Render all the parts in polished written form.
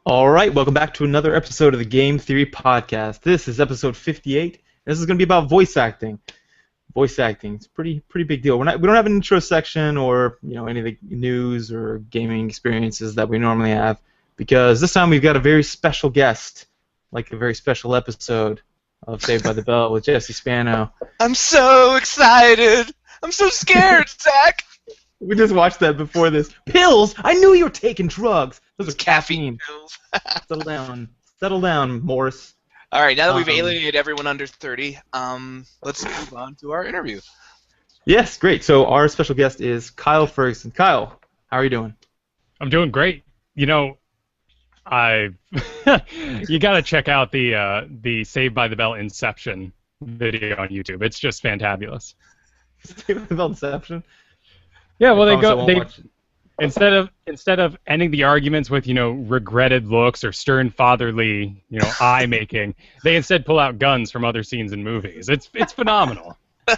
All right, welcome back to another episode of the Game Theory Podcast. This is episode 58. This is going to be about voice acting. Voice acting, it's a pretty big deal. We don't have an intro section or any of the news or gaming experiences that we normally have, because this time we've got a very special guest, like a very special episode of Saved by the Bell with Jesse Spano. I'm so excited. I'm so scared, Zach. We just watched that before this. Pills? I knew you were taking drugs. Those are caffeine pills. Settle down, Morris. All right, now that we've alienated everyone under 30, let's move on to our interview. Yes, great. So our special guest is Kyle Fergusson. Kyle, how are you doing? I'm doing great. You know, you got to check out the Saved by the Bell Inception video on YouTube. It's just fantabulous. Saved by the Bell Inception? Yeah, well, they instead of ending the arguments with regretted looks or stern fatherly eye making, they instead pull out guns from other scenes in movies. It's phenomenal.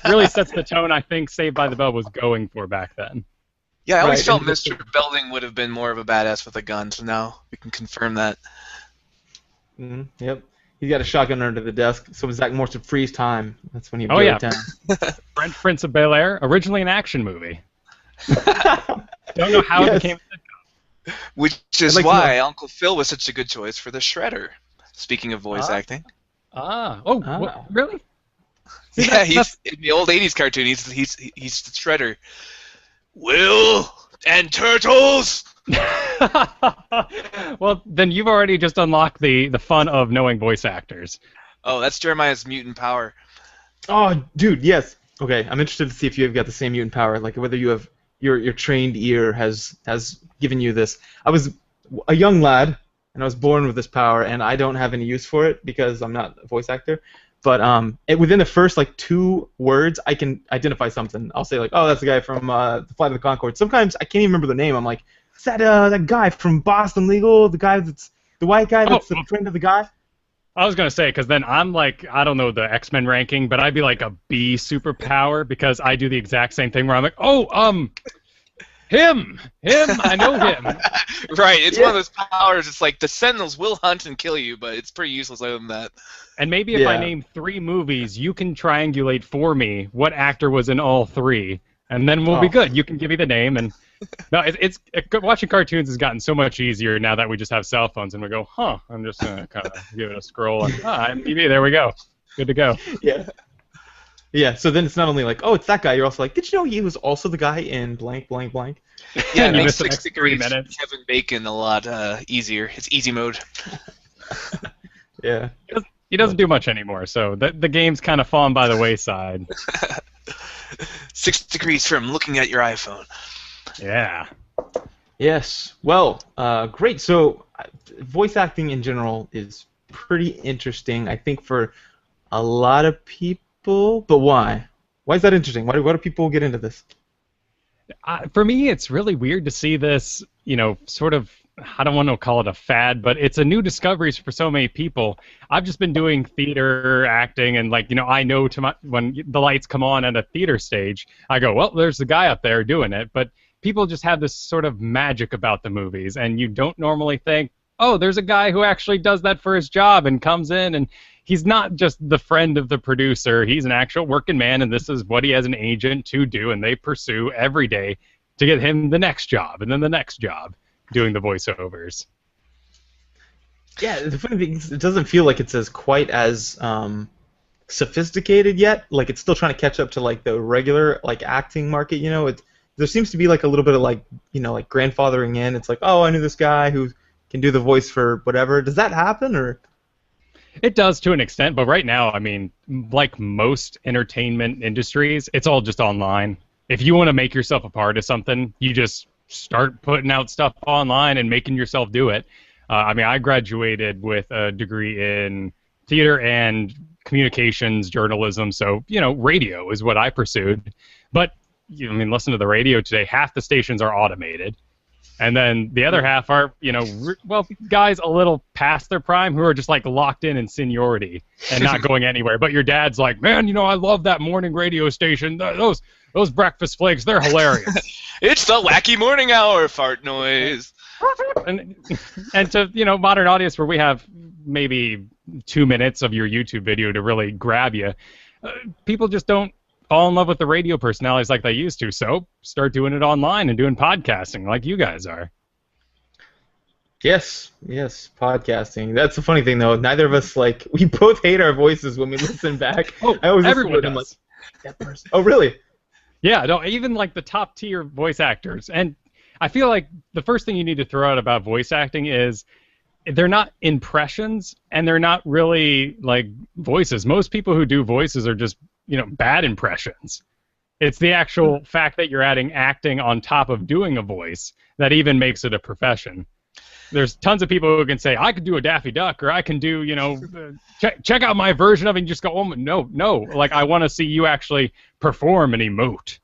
Really sets the tone I think Saved by the Bell was going for back then. Yeah, I always felt Mr. Belding would have been more of a badass with a gun, so now we can confirm that. Yep. He's got a shotgun under the desk, so when Zach Morris would freeze time, that's when he'd go to town. French Prince of Bel-Air, originally an action movie. Don't know how it became a sitcom. Which is why Uncle Phil was such a good choice for the Shredder. Speaking of voice acting. What, really? See, yeah, he's in the old '80s cartoon. He's the Shredder. Will and Turtles. Well, then you've already just unlocked the fun of knowing voice actors. Oh, that's Jeremiah's mutant power. Oh, dude, yes. Okay, I'm interested to see if you've got the same mutant power, like whether you have your trained ear has given you this. I was a young lad, and I was born with this power, and I don't have any use for it because I'm not a voice actor. But within the first 2 words, I can identify something. I'll say oh, that's the guy from the Flight of the Conchords. Sometimes I can't even remember the name. I'm like, is that that guy from Boston Legal? The guy that's the white guy that's the friend of the guy? I was going to say, because then I'm I don't know the X-Men ranking, but I'd be like a B superpower because I do the exact same thing where I'm like, him, I know him. Right, it's one of those powers, it's like the Sentinels will hunt and kill you, but it's pretty useless other than that. And maybe if I name 3 movies, you can triangulate for me what actor was in all 3, and then we'll be good. You can give me the name, and no, it's watching cartoons has gotten so much easier now that we just have cell phones, and we go, I'm just gonna kind of give it a scroll, and IMDb, there we go, good to go. Yeah. So then it's not only it's that guy. You're also like, did you know he was also the guy in blank, blank, blank? Yeah, it makes 6 degrees Kevin Bacon a lot easier. It's easy mode. Yeah. He doesn't do much anymore, so the game's kind of fallen by the wayside. 6 degrees from looking at your iPhone. Yeah. Yes. Well, great. So, voice acting in general is pretty interesting, I think, for a lot of people. But why? Why is that interesting? Why do people get into this? For me, it's really weird to see this, sort of, I don't want to call it a fad, but it's a new discovery for so many people. I've just been doing theater acting, and I know when the lights come on at a theater stage, I go, well, there's the guy up there doing it. But people just have this sort of magic about the movies, and you don't normally think, oh, there's a guy who actually does that for his job and comes in, and he's not just the friend of the producer. He's an actual working man, and this is what he has an agent to do, and they pursue every day to get him the next job and then the next job doing the voiceovers. Yeah, the funny thing is, it doesn't feel like it's quite as sophisticated yet. Like, it's still trying to catch up to the regular acting market. There seems to be a little bit of grandfathering in. It's I knew this guy who can do the voice for whatever. Does that happen, or? It does to an extent, but right now, I mean, like most entertainment industries, it's all just online. If you want to make yourself a part of something, you just start putting out stuff online and making yourself do it. I graduated with a degree in theater and communications journalism, so, radio is what I pursued. But, listen to the radio today, half the stations are automated. And then the other half are, guys a little past their prime who are just locked in seniority and not going anywhere. But your dad's like, man, I love that morning radio station. Those breakfast flakes, they're hilarious. It's the wacky morning hour fart noise. and to modern audience where we have maybe 2 minutes of your YouTube video to really grab you, people just don't fall in love with the radio personalities like they used to. So start doing it online and doing podcasting like you guys are. Yes, podcasting. That's the funny thing, though. Neither of us, we both hate our voices when we listen back. Oh, I always everyone listen to them does. that person. Oh, really? Yeah, no, even the top tier voice actors. And I feel like the first thing you need to throw out about voice acting is they're not impressions and they're not really voices. Most people who do voices are just, bad impressions. It's the actual fact that you're adding acting on top of doing a voice that even makes it a profession. There's tons of people who can say, I could do a Daffy Duck, or I can do, check out my version of it, and just go, oh, no. I want to see you actually perform and emote.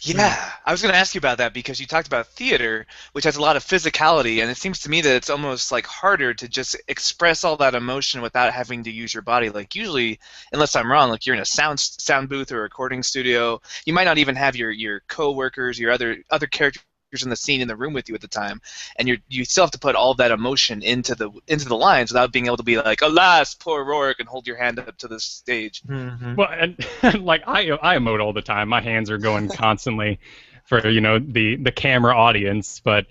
Yeah, I was going to ask you about that because you talked about theater, which has a lot of physicality, and it seems to me that it's almost harder to just express all that emotion without having to use your body. Usually, unless I'm wrong, you're in a sound booth or a recording studio, you might not even have your co-workers, your other characters in the scene in the room with you at the time, and you still have to put all that emotion into the lines without being able to be alas, poor Rourke, and hold your hand up to the stage. Mm-hmm. Well, and I emote all the time. My hands are going constantly for the camera audience, but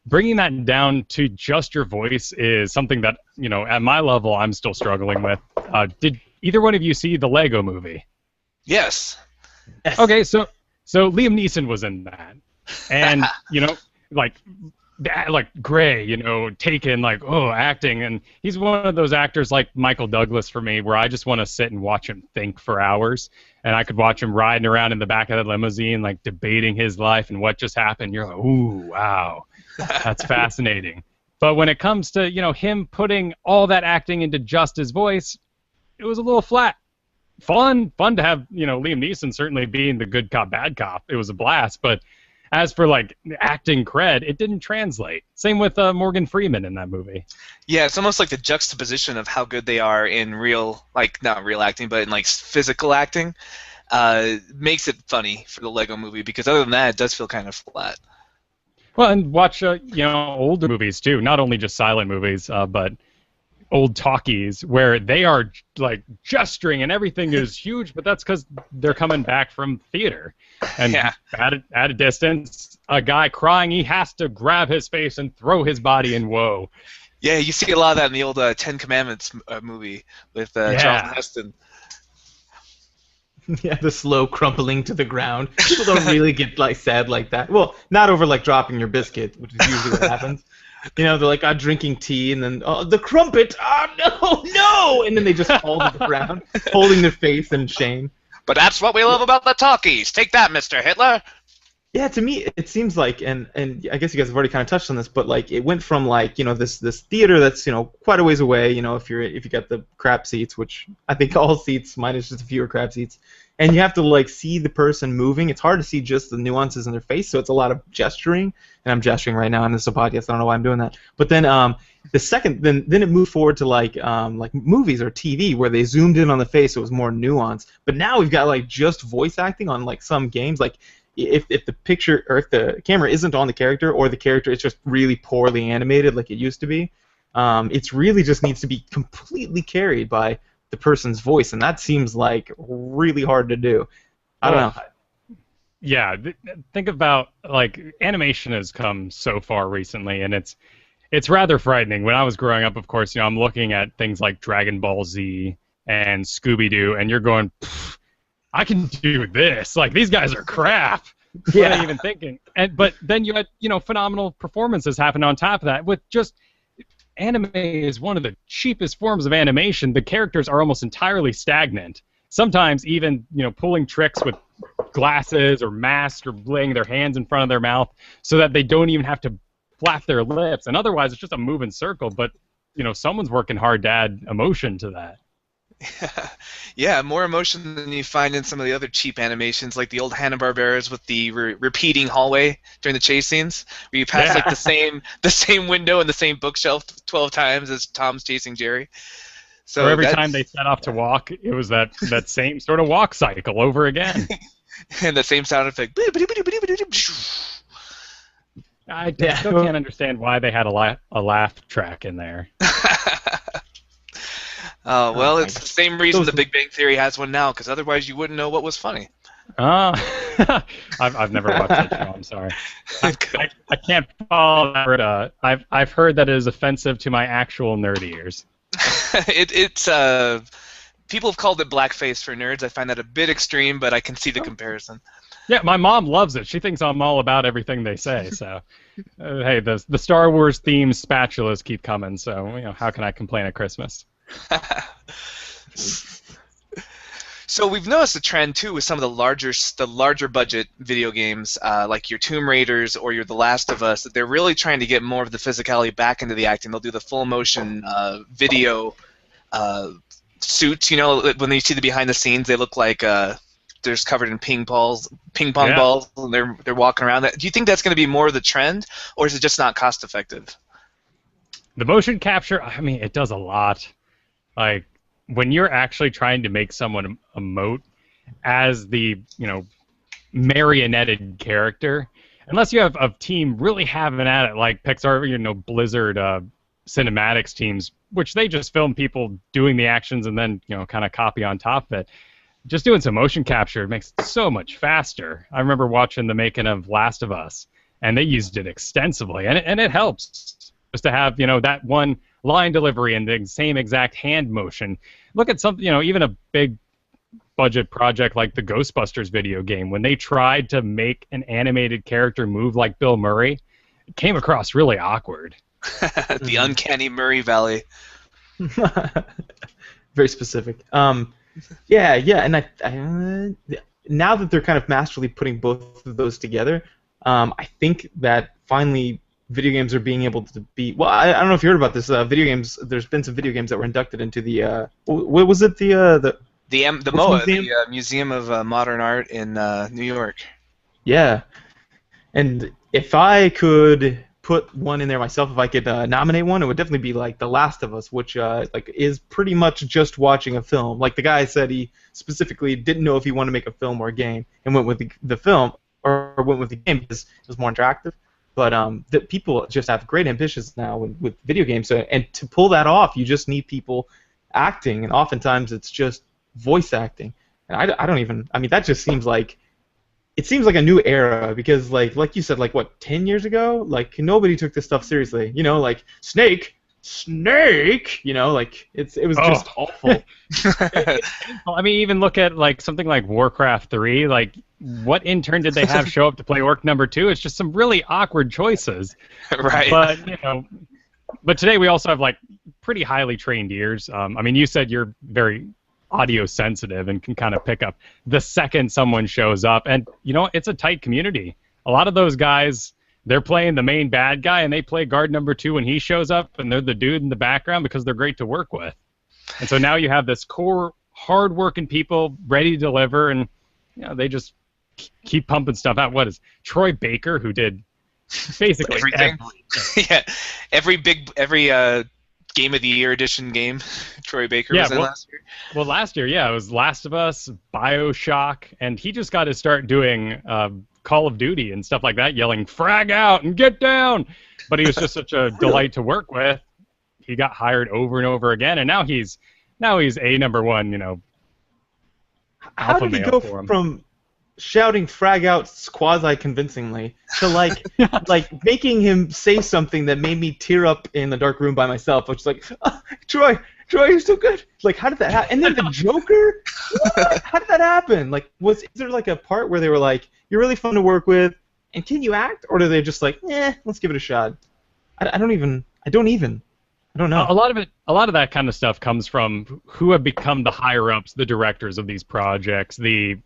bringing that down to just your voice is something that at my level I'm still struggling with. Did either one of you see the Lego Movie? Yes. Okay, so Liam Neeson was in that. And Gray, Taken, acting, and he's one of those actors like Michael Douglas for me, where I just want to sit and watch him think for hours, and I could watch him riding around in the back of the limousine, debating his life and what just happened. You're like, ooh, wow, that's fascinating. But when it comes to him putting all that acting into just his voice, it was a little flat. Fun to have Liam Neeson certainly being the good cop, bad cop. It was a blast, but as for acting cred, it didn't translate. Same with Morgan Freeman in that movie. Yeah, it's almost like the juxtaposition of how good they are in real, not real acting, but in physical acting, makes it funny for the Lego Movie. Because other than that, it does feel kind of flat. Well, and watch older movies too, not only just silent movies, but old talkies where they are gesturing and everything is huge, but that's because they're coming back from theater. And at a distance, a guy crying, he has to grab his face and throw his body in woe. Yeah, you see a lot of that in the old Ten Commandments movie with Charlton Heston. Yeah, the slow crumpling to the ground. People don't really get sad like that. Well, not over dropping your biscuit, which is usually what happens. They're drinking tea, and then the crumpet. No! And then they just fall to the ground, holding their face in shame. But that's what we love about the talkies. Take that, Mr. Hitler. Yeah, to me it seems and I guess you guys have already kind of touched on this, but it went from this theater that's quite a ways away. If you got the crap seats, which I think all seats minus just a few are crap seats, and you have to see the person moving. It's hard to see just the nuances in their face, so it's a lot of gesturing. And I'm gesturing right now, and this is a podcast. I don't know why I'm doing that. But then the second, then it moved forward to movies or TV where they zoomed in on the face, so it was more nuanced. But now we've got just voice acting on some games. If the picture or if the camera isn't on the character, or the character is just really poorly animated like it used to be, it's really just needs to be completely carried by the person's voice, and that seems really hard to do. I don't know. Yeah, think about animation has come so far recently, and it's rather frightening. When I was growing up, of course, I'm looking at things like Dragon Ball Z and Scooby-Doo, and you're going, I can do this. These guys are crap. Yeah. What are you even thinking? But then you had phenomenal performances happen on top of that. With just anime is one of the cheapest forms of animation. The characters are almost entirely stagnant. Sometimes even pulling tricks with glasses or masks or laying their hands in front of their mouth so that they don't even have to flap their lips. And otherwise, it's just a moving circle. But someone's working hard to add emotion to that. Yeah, more emotion than you find in some of the other cheap animations, like the old Hanna-Barberas with the repeating hallway during the chase scenes, where you pass the same window and the same bookshelf 12 times as Tom's chasing Jerry. So or every time they set off to walk, it was that same sort of walk cycle over again. And the same sound effect. I Yeah. still can't understand why they had a laugh track in there. Well, my it's the same reason Those- The Big Bang Theory has one now, because otherwise you wouldn't know what was funny. Oh, I've never watched that show. I'm sorry. I can't follow that word. I've heard that it is offensive to my actual nerd ears. It's people have called it blackface for nerds. I find that a bit extreme, but I can see the comparison. Yeah, my mom loves it. She thinks I'm all about everything they say. So, hey, the Star Wars themed spatulas keep coming. So, how can I complain at Christmas? So we've noticed a trend too with some of the larger budget video games, like your Tomb Raiders or your The Last of Us, that they're really trying to get more of the physicality back into the acting. They'll do the full motion video suits. When you see the behind the scenes, they look like they're just covered in ping pong Yeah. balls, and they're walking around. Do you think that's going to be more of the trend, or is it just not cost effective? The motion capture, I mean, it does a lot. Like, when you're actually trying to make someone emote as the, marionetted character, unless you have a team really having at it, like Pixar, Blizzard cinematics teams, which they just film people doing the actions and then, kind of copy on top of it. Just doing some motion capture makes it so much faster. I remember watching the making of Last of Us, and they used it extensively, and it helps just to have, that one line delivery and the same exact hand motion. Look at something, even a big budget project like the Ghostbusters video game. When they tried to make an animated character move like Bill Murray, it came across really awkward. The uncanny Murray Valley. Very specific. Yeah, and I now that they're kind of masterfully putting both of those together, I think that finally video games are being able to be. Well, I don't know if you heard about this. Video games. There's been some video games that were inducted into the. What was it? The MOA, museum? the Museum of Modern Art in New York. Yeah, and if I could put one in there myself, if I could nominate one, it would definitely be like The Last of Us, which is pretty much just watching a film. Like the guy said, he specifically didn't know if he wanted to make a film or a game, and went with the film or went with the game because it was more interactive. But the people just have great ambitions now with video games, and to pull that off, you just need people acting, and oftentimes it's just voice acting. And I don't even. I mean, that just seems like. It seems like a new era because, like you said, like what 10 years ago, like nobody took this stuff seriously. Like Snake, like it was just awful. It's painful. I mean, even look at like something like Warcraft 3. Like, what intern did they have show up to play Orc number 2? It's just some really awkward choices. Right. But but today we also have like pretty highly trained ears. I mean, you said you're very audio sensitive and can kind of pick up the second someone shows up, and it's a tight community. A lot of those guys, they're playing the main bad guy, and they play guard number 2 when he shows up, and they're the dude in the background because they're great to work with. And so now you have this core hard-working people ready to deliver, and they just keep pumping stuff out. What is Troy Baker, who did basically everything? Yeah, every Game of the Year edition game Troy Baker was in last year. Well, last year, it was Last of Us, BioShock, and he just got to start doing Call of Duty and stuff like that, yelling "frag out" and "get down." But he was just such a delight to work with. He got hired over and over again, and now he's a number one, How alpha did he male go for him. from shouting "frag out" quasi-convincingly to like making him say something that made me tear up in the dark room by myself, which is like, oh, Troy, you're so good. Like, how did that happen? And then the Joker, what? How did that happen? Like, is there like a part where they were like, "You're really fun to work with, and can you act?" Or are they just like, let's give it a shot? I don't know. A lot of that kind of stuff comes from who have become the higher ups, the directors of these projects, the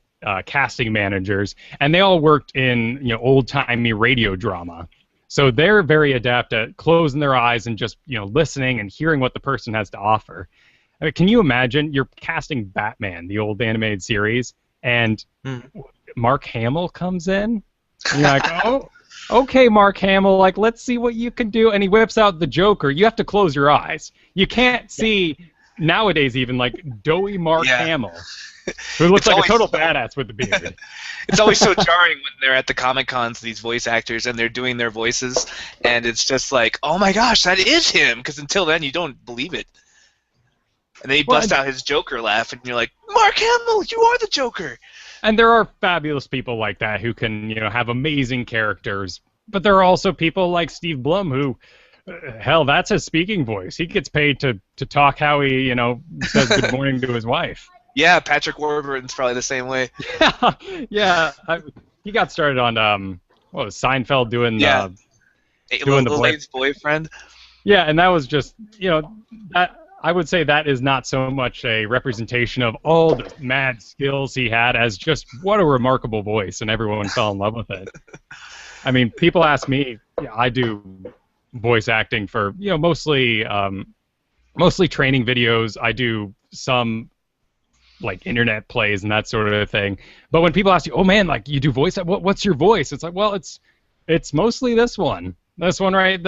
casting managers, and they all worked in old-timey radio drama. So they're very adept at closing their eyes and just listening and hearing what the person has to offer. I mean, can you imagine you're casting Batman, the old animated series, and Mark Hamill comes in? And you're like, oh, okay, Mark Hamill, like, let's see what you can do. And he whips out the Joker. You have to close your eyes. You can't see nowadays even like doughy Mark Hamill. Who looks It's like a always total badass with the beard. it's always so jarring when they're at the Comic Cons, these voice actors, and they're doing their voices, and it's just like, oh my gosh, that is him, because until then you don't believe it. And then he busts out his Joker laugh, and you're like, Mark Hamill, you are the Joker. And there are fabulous people like that who can, have amazing characters. But there are also people like Steve Blum who, hell, that's his speaking voice. He gets paid to talk how he, says good morning to his wife. Yeah, Patrick Warburton's probably the same way. Yeah. He got started on, what was Seinfeld doing Yeah. doing the Lane's boyfriend. Yeah, and that was just, that I would say that is not so much a representation of all the mad skills he had as just what a remarkable voice, and everyone fell in love with it. I mean, people ask me, I do voice acting for, mostly training videos. I do some like internet plays and that sort of thing. But when people ask you, oh man, like you do voice, what's your voice? It's like, well, it's mostly this one. This one, right?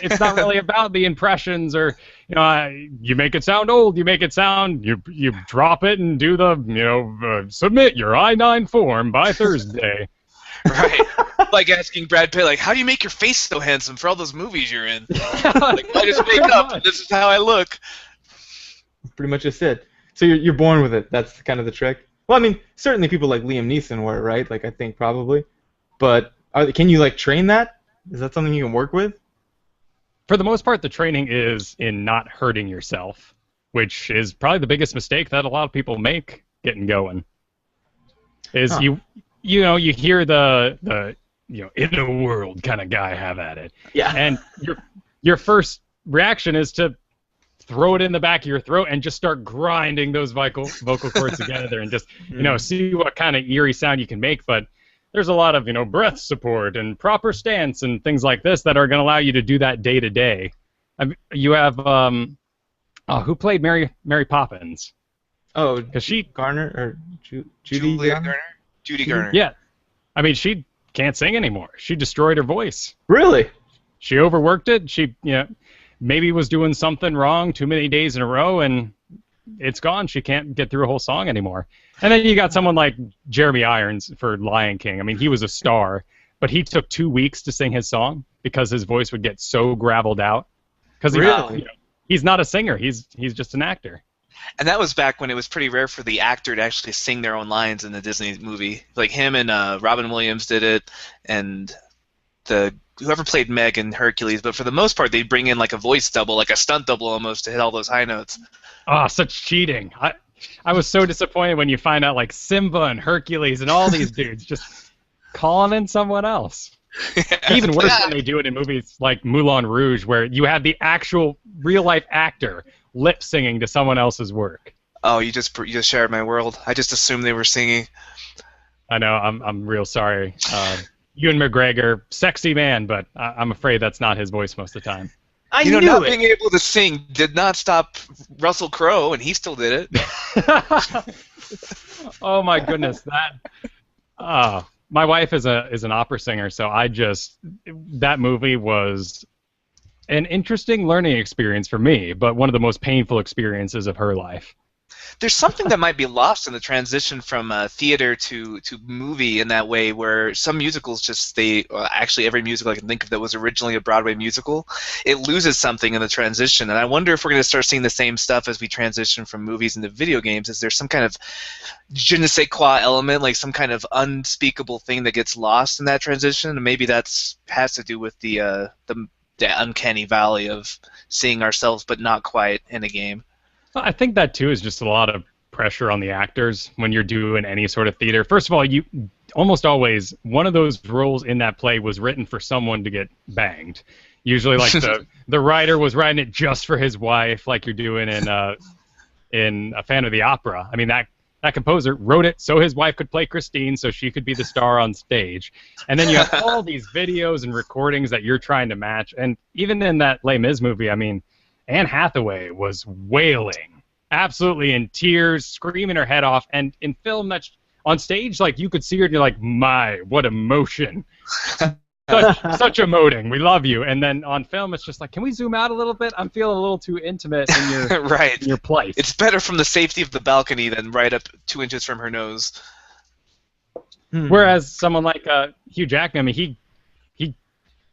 It's not really about the impressions or, you make it sound old, you make it sound, you drop it and do the, submit your I-9 form by Thursday. Right. Like asking Brad Pitt, like, how do you make your face so handsome for all those movies you're in? Like, I just make up, and this is how I look. Pretty much just it. So you're born with it. That's kind of the trick. Well, I mean, certainly people like Liam Neeson were, right? Like, I think probably. But can you, like, train that? Is that something you can work with? For the most part, the training is in not hurting yourself, which is probably the biggest mistake that a lot of people make getting going. Is you hear the in a world kind of guy have at it. Yeah. And your first reaction is to throw it in the back of your throat and just start grinding those vocal cords together and just see what kind of eerie sound you can make. But there's a lot of breath support and proper stance and things like this that are going to allow you to do that day to day. You have who played Mary Poppins? Oh, because she Garner or Judy Garner. Judy Garner. Yeah, I mean she can't sing anymore. She destroyed her voice. Really? She overworked it. She maybe was doing something wrong too many days in a row and it's gone. She can't get through a whole song anymore. And then you got someone like Jeremy Irons for Lion King. I mean, he was a star, but he took 2 weeks to sing his song because his voice would get so graveled out. Because he's not a singer. He's just an actor. And that was back when it was pretty rare for the actor to actually sing their own lines in the Disney movie. Like him and Robin Williams did it, and whoever played Meg in Hercules. But for the most part, they'd bring in like a voice double, like a stunt double almost, to hit all those high notes. Oh, such cheating. I was so disappointed when you find out like Simba and Hercules and all these dudes just calling in someone else. Even worse when they do it in movies like Moulin Rouge, where you have the actual real-life actor lip singing to someone else's work. Oh, you just shared my world. I just assumed they were singing. I know. I'm real sorry. Ewan McGregor, sexy man, but I'm afraid that's not his voice most of the time. I knew not it. being able to sing did not stop Russell Crowe, and he still did it. Oh my goodness, my wife is an opera singer, so that movie was an interesting learning experience for me, but one of the most painful experiences of her life. There's something that might be lost in the transition from theater to movie in that way, where some musicals actually every musical I can think of that was originally a Broadway musical, it loses something in the transition. And I wonder if we're going to start seeing the same stuff as we transition from movies into video games. Is there some kind of je ne sais quoi element, like some kind of unspeakable thing that gets lost in that transition? And maybe that's has to do with the uncanny valley of seeing ourselves but not quite in a game. Well, I think that, too, is just a lot of pressure on the actors when you're doing any sort of theater. First of all, you almost always, one of those roles in that play was written for someone to get banged. Usually, like, the writer was writing it just for his wife, like you're doing in A Fan of the Opera. I mean, that composer wrote it so his wife could play Christine, so she could be the star on stage. And then you have all these videos and recordings that you're trying to match. And even in that Les Mis movie, I mean, Anne Hathaway was wailing, absolutely in tears, screaming her head off, and in film that's on stage, like you could see her and you're like, my, what emotion. such emoting. We love you. And then on film, it's just like, can we zoom out a little bit? I'm feeling a little too intimate in your Right. in your place. It's better from the safety of the balcony than right up 2 inches from her nose. Whereas someone like Hugh Jackman, I mean, he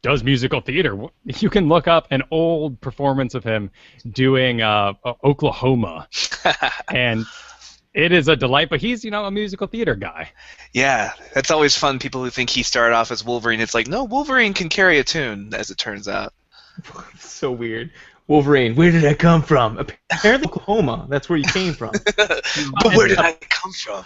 does musical theater. You can look up an old performance of him doing Oklahoma, and it is a delight. But he's, a musical theater guy. Yeah, that's always fun. People who think he started off as Wolverine, it's like, no, Wolverine can carry a tune, as it turns out. So weird. Wolverine, where did I come from? Apparently Oklahoma. That's where you came from. But where did I come from?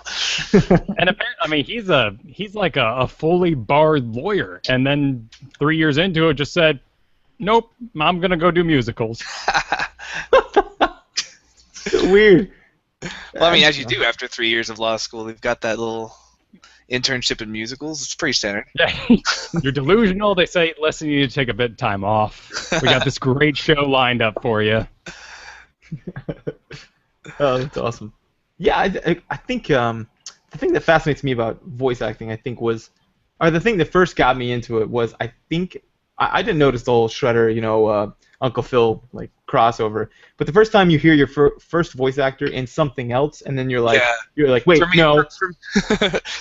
And apparently, I mean, he's like a fully barred lawyer, and then 3 years into it, just said, "Nope, I'm gonna go do musicals." So weird. Well, I mean, as you do after 3 years of law school, you've got that little internship in musicals. It's pretty standard. Yeah, you're delusional. They say, listen, you need to take a bit of time off. We got this great show lined up for you. Oh, that's awesome. Yeah, I think the thing that fascinates me about voice acting, I think, or the thing that first got me into it was, I think, I didn't notice the whole Shredder, Uncle Phil crossover, but the first time you hear your first voice actor in something else, and then you're like, wait, for me, no.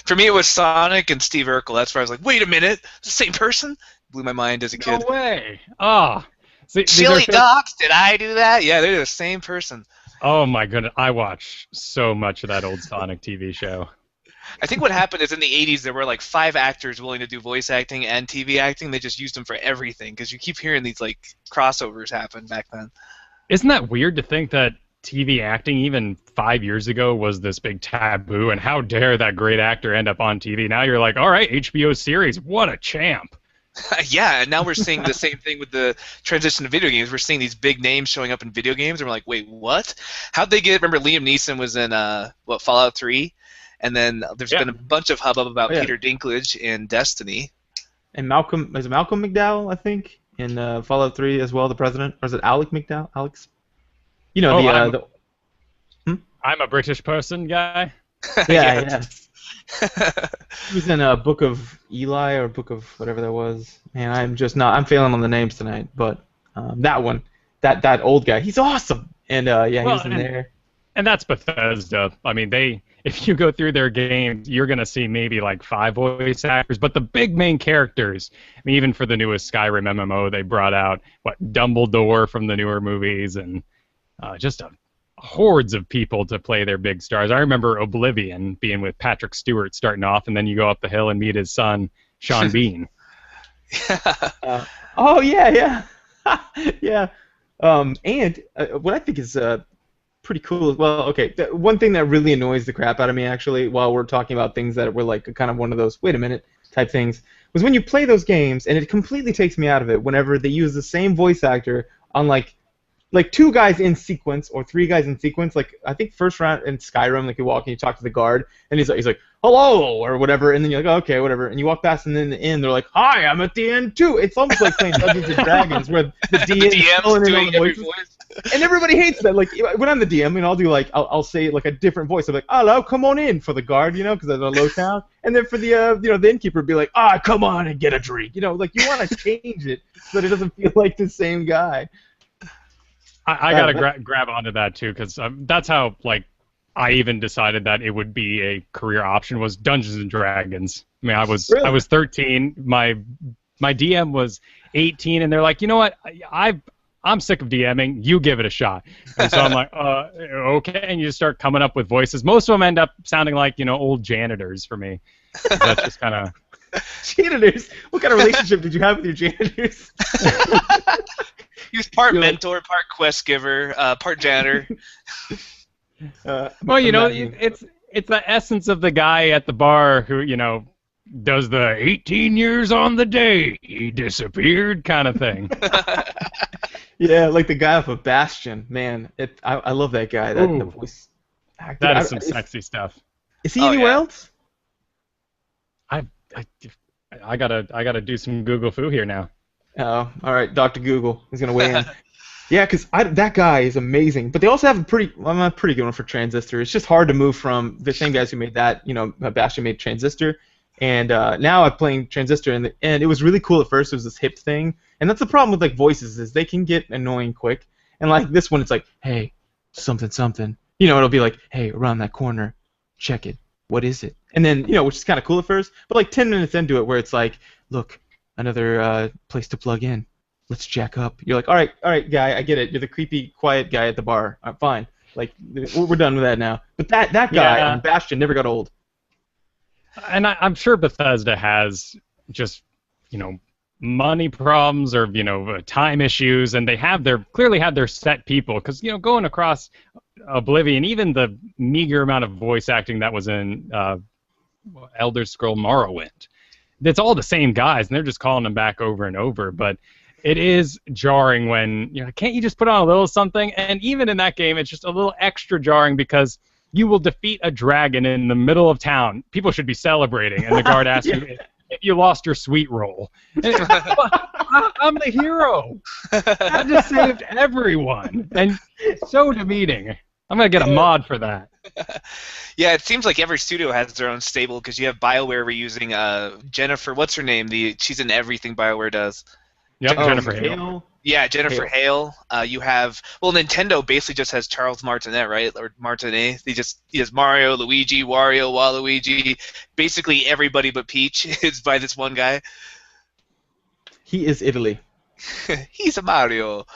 For me, it was Sonic and Steve Urkel. That's where I was like, wait a minute, it's the same person? Blew my mind as a kid. No way. Ah. Chili dogs? Did I do that? Yeah, they're the same person. Oh my goodness, I watched so much of that old Sonic TV show. I think what happened is in the 80s there were like 5 actors willing to do voice acting and TV acting. They just used them for everything because you keep hearing these crossovers happen back then. Isn't that weird to think that TV acting even 5 years ago was this big taboo, and how dare that great actor end up on TV? Now you're like, all right, HBO series, what a champ. Yeah, and now we're seeing the same thing with the transition to video games. We're seeing these big names showing up in video games, and we're like, wait, what? How'd they get? Remember Liam Neeson was in Fallout 3, and then there's been a bunch of hubbub about Peter Dinklage in Destiny. And Malcolm McDowell, I think, in Fallout 3 as well, the president, or is it Alec McDowell? Alex? I'm a British person guy. Yeah. He was in a Book of Eli or Book of whatever that was. Man, I'm failing on the names tonight. But that one, that old guy, he's awesome. And he was in there. And that's Bethesda. I mean, if you go through their games, you're gonna see maybe like 5 voice actors, but the big main characters. I mean, even for the newest Skyrim MMO, they brought out Dumbledore from the newer movies, and just hordes of people to play their big stars. I remember Oblivion being with Patrick Stewart starting off, and then you go up the hill and meet his son, Sean Bean. Oh yeah. Yeah. And what I think is pretty cool as well. Okay, one thing that really annoys the crap out of me, actually, while we're talking about things that were like kind of one of those wait a minute type things, was when you play those games, and it completely takes me out of it whenever they use the same voice actor on like 2 guys in sequence or 3 guys in sequence. Like I think first round in Skyrim, like you walk and you talk to the guard, and he's like hello or whatever, and then you're like, okay, whatever, and you walk past, and then in the end they're like, hi, I'm at the end too. It's almost like playing Dungeons and Dragons where the DM's doing every voice. And everybody hates that. Like when I'm the DM, and I'll do I'll say like a different voice. I'm like, hello, come on in for the guard, because they're low town, and then for the the innkeeper, be like, come on and get a drink, like you want to change it so that it doesn't feel like the same guy. I gotta grab onto that too, because that's how I even decided that it would be a career option, was Dungeons and Dragons. I mean, I was 13. My DM was 18, and they're like, you know what? I'm sick of DMing. You give it a shot. And so I'm like, okay. And you just start coming up with voices. Most of them end up sounding like old janitors for me. That's just kind of janitors. What kind of relationship did you have with your janitors? He was part mentor, part quest giver, part janitor. Well, it's the essence of the guy at the bar who, does the 18 years on the day he disappeared kind of thing. Yeah, like the guy off of Bastion. Man, I love that guy. The voice actor. That is some sexy stuff. Is he anywhere else? I gotta do some Google foo here now. Oh, all right, Dr. Google is gonna weigh in. Yeah, because that guy is amazing. But they also have a pretty good one for Transistor. It's just hard to move from the same guys who made that. Bastion made Transistor, And now I'm playing Transistor, and it was really cool at first. It was this hip thing, and that's the problem with like voices is they can get annoying quick. And like this one, it's like, hey, something something. You know, it'll be like, hey, around that corner, check it. What is it? And then which is kind of cool at first, but like 10 minutes into it, where it's like, look, another place to plug in. Let's jack up. You're like, all right, guy, I get it. You're the creepy, quiet guy at the bar. I'm fine. Like we're done with that now. But that guy on Bastion never got old. And I'm sure Bethesda has just, money problems or, time issues, and they clearly have their set people. Because, going across Oblivion, even the meager amount of voice acting that was in Elder Scrolls Morrowind, it's all the same guys, and they're just calling them back over and over. But it is jarring when, can't you just put on a little something? And even in that game, it's just a little extra jarring because you will defeat a dragon in the middle of town. People should be celebrating, and the guard asks you if you lost your sweet roll. I'm the hero. I just saved everyone, and it's so demeaning. I'm gonna get a mod for that. Yeah, it seems like every studio has their own stable because you have BioWare reusing Jennifer. What's her name? She's in everything BioWare does. Yep, Jennifer Hale. Yeah, Jennifer Hale. You have Nintendo basically just has Charles Martinet, right, or Martinet. He has Mario, Luigi, Wario, Waluigi. Basically everybody but Peach is by this one guy. He is Italy. He's a Mario.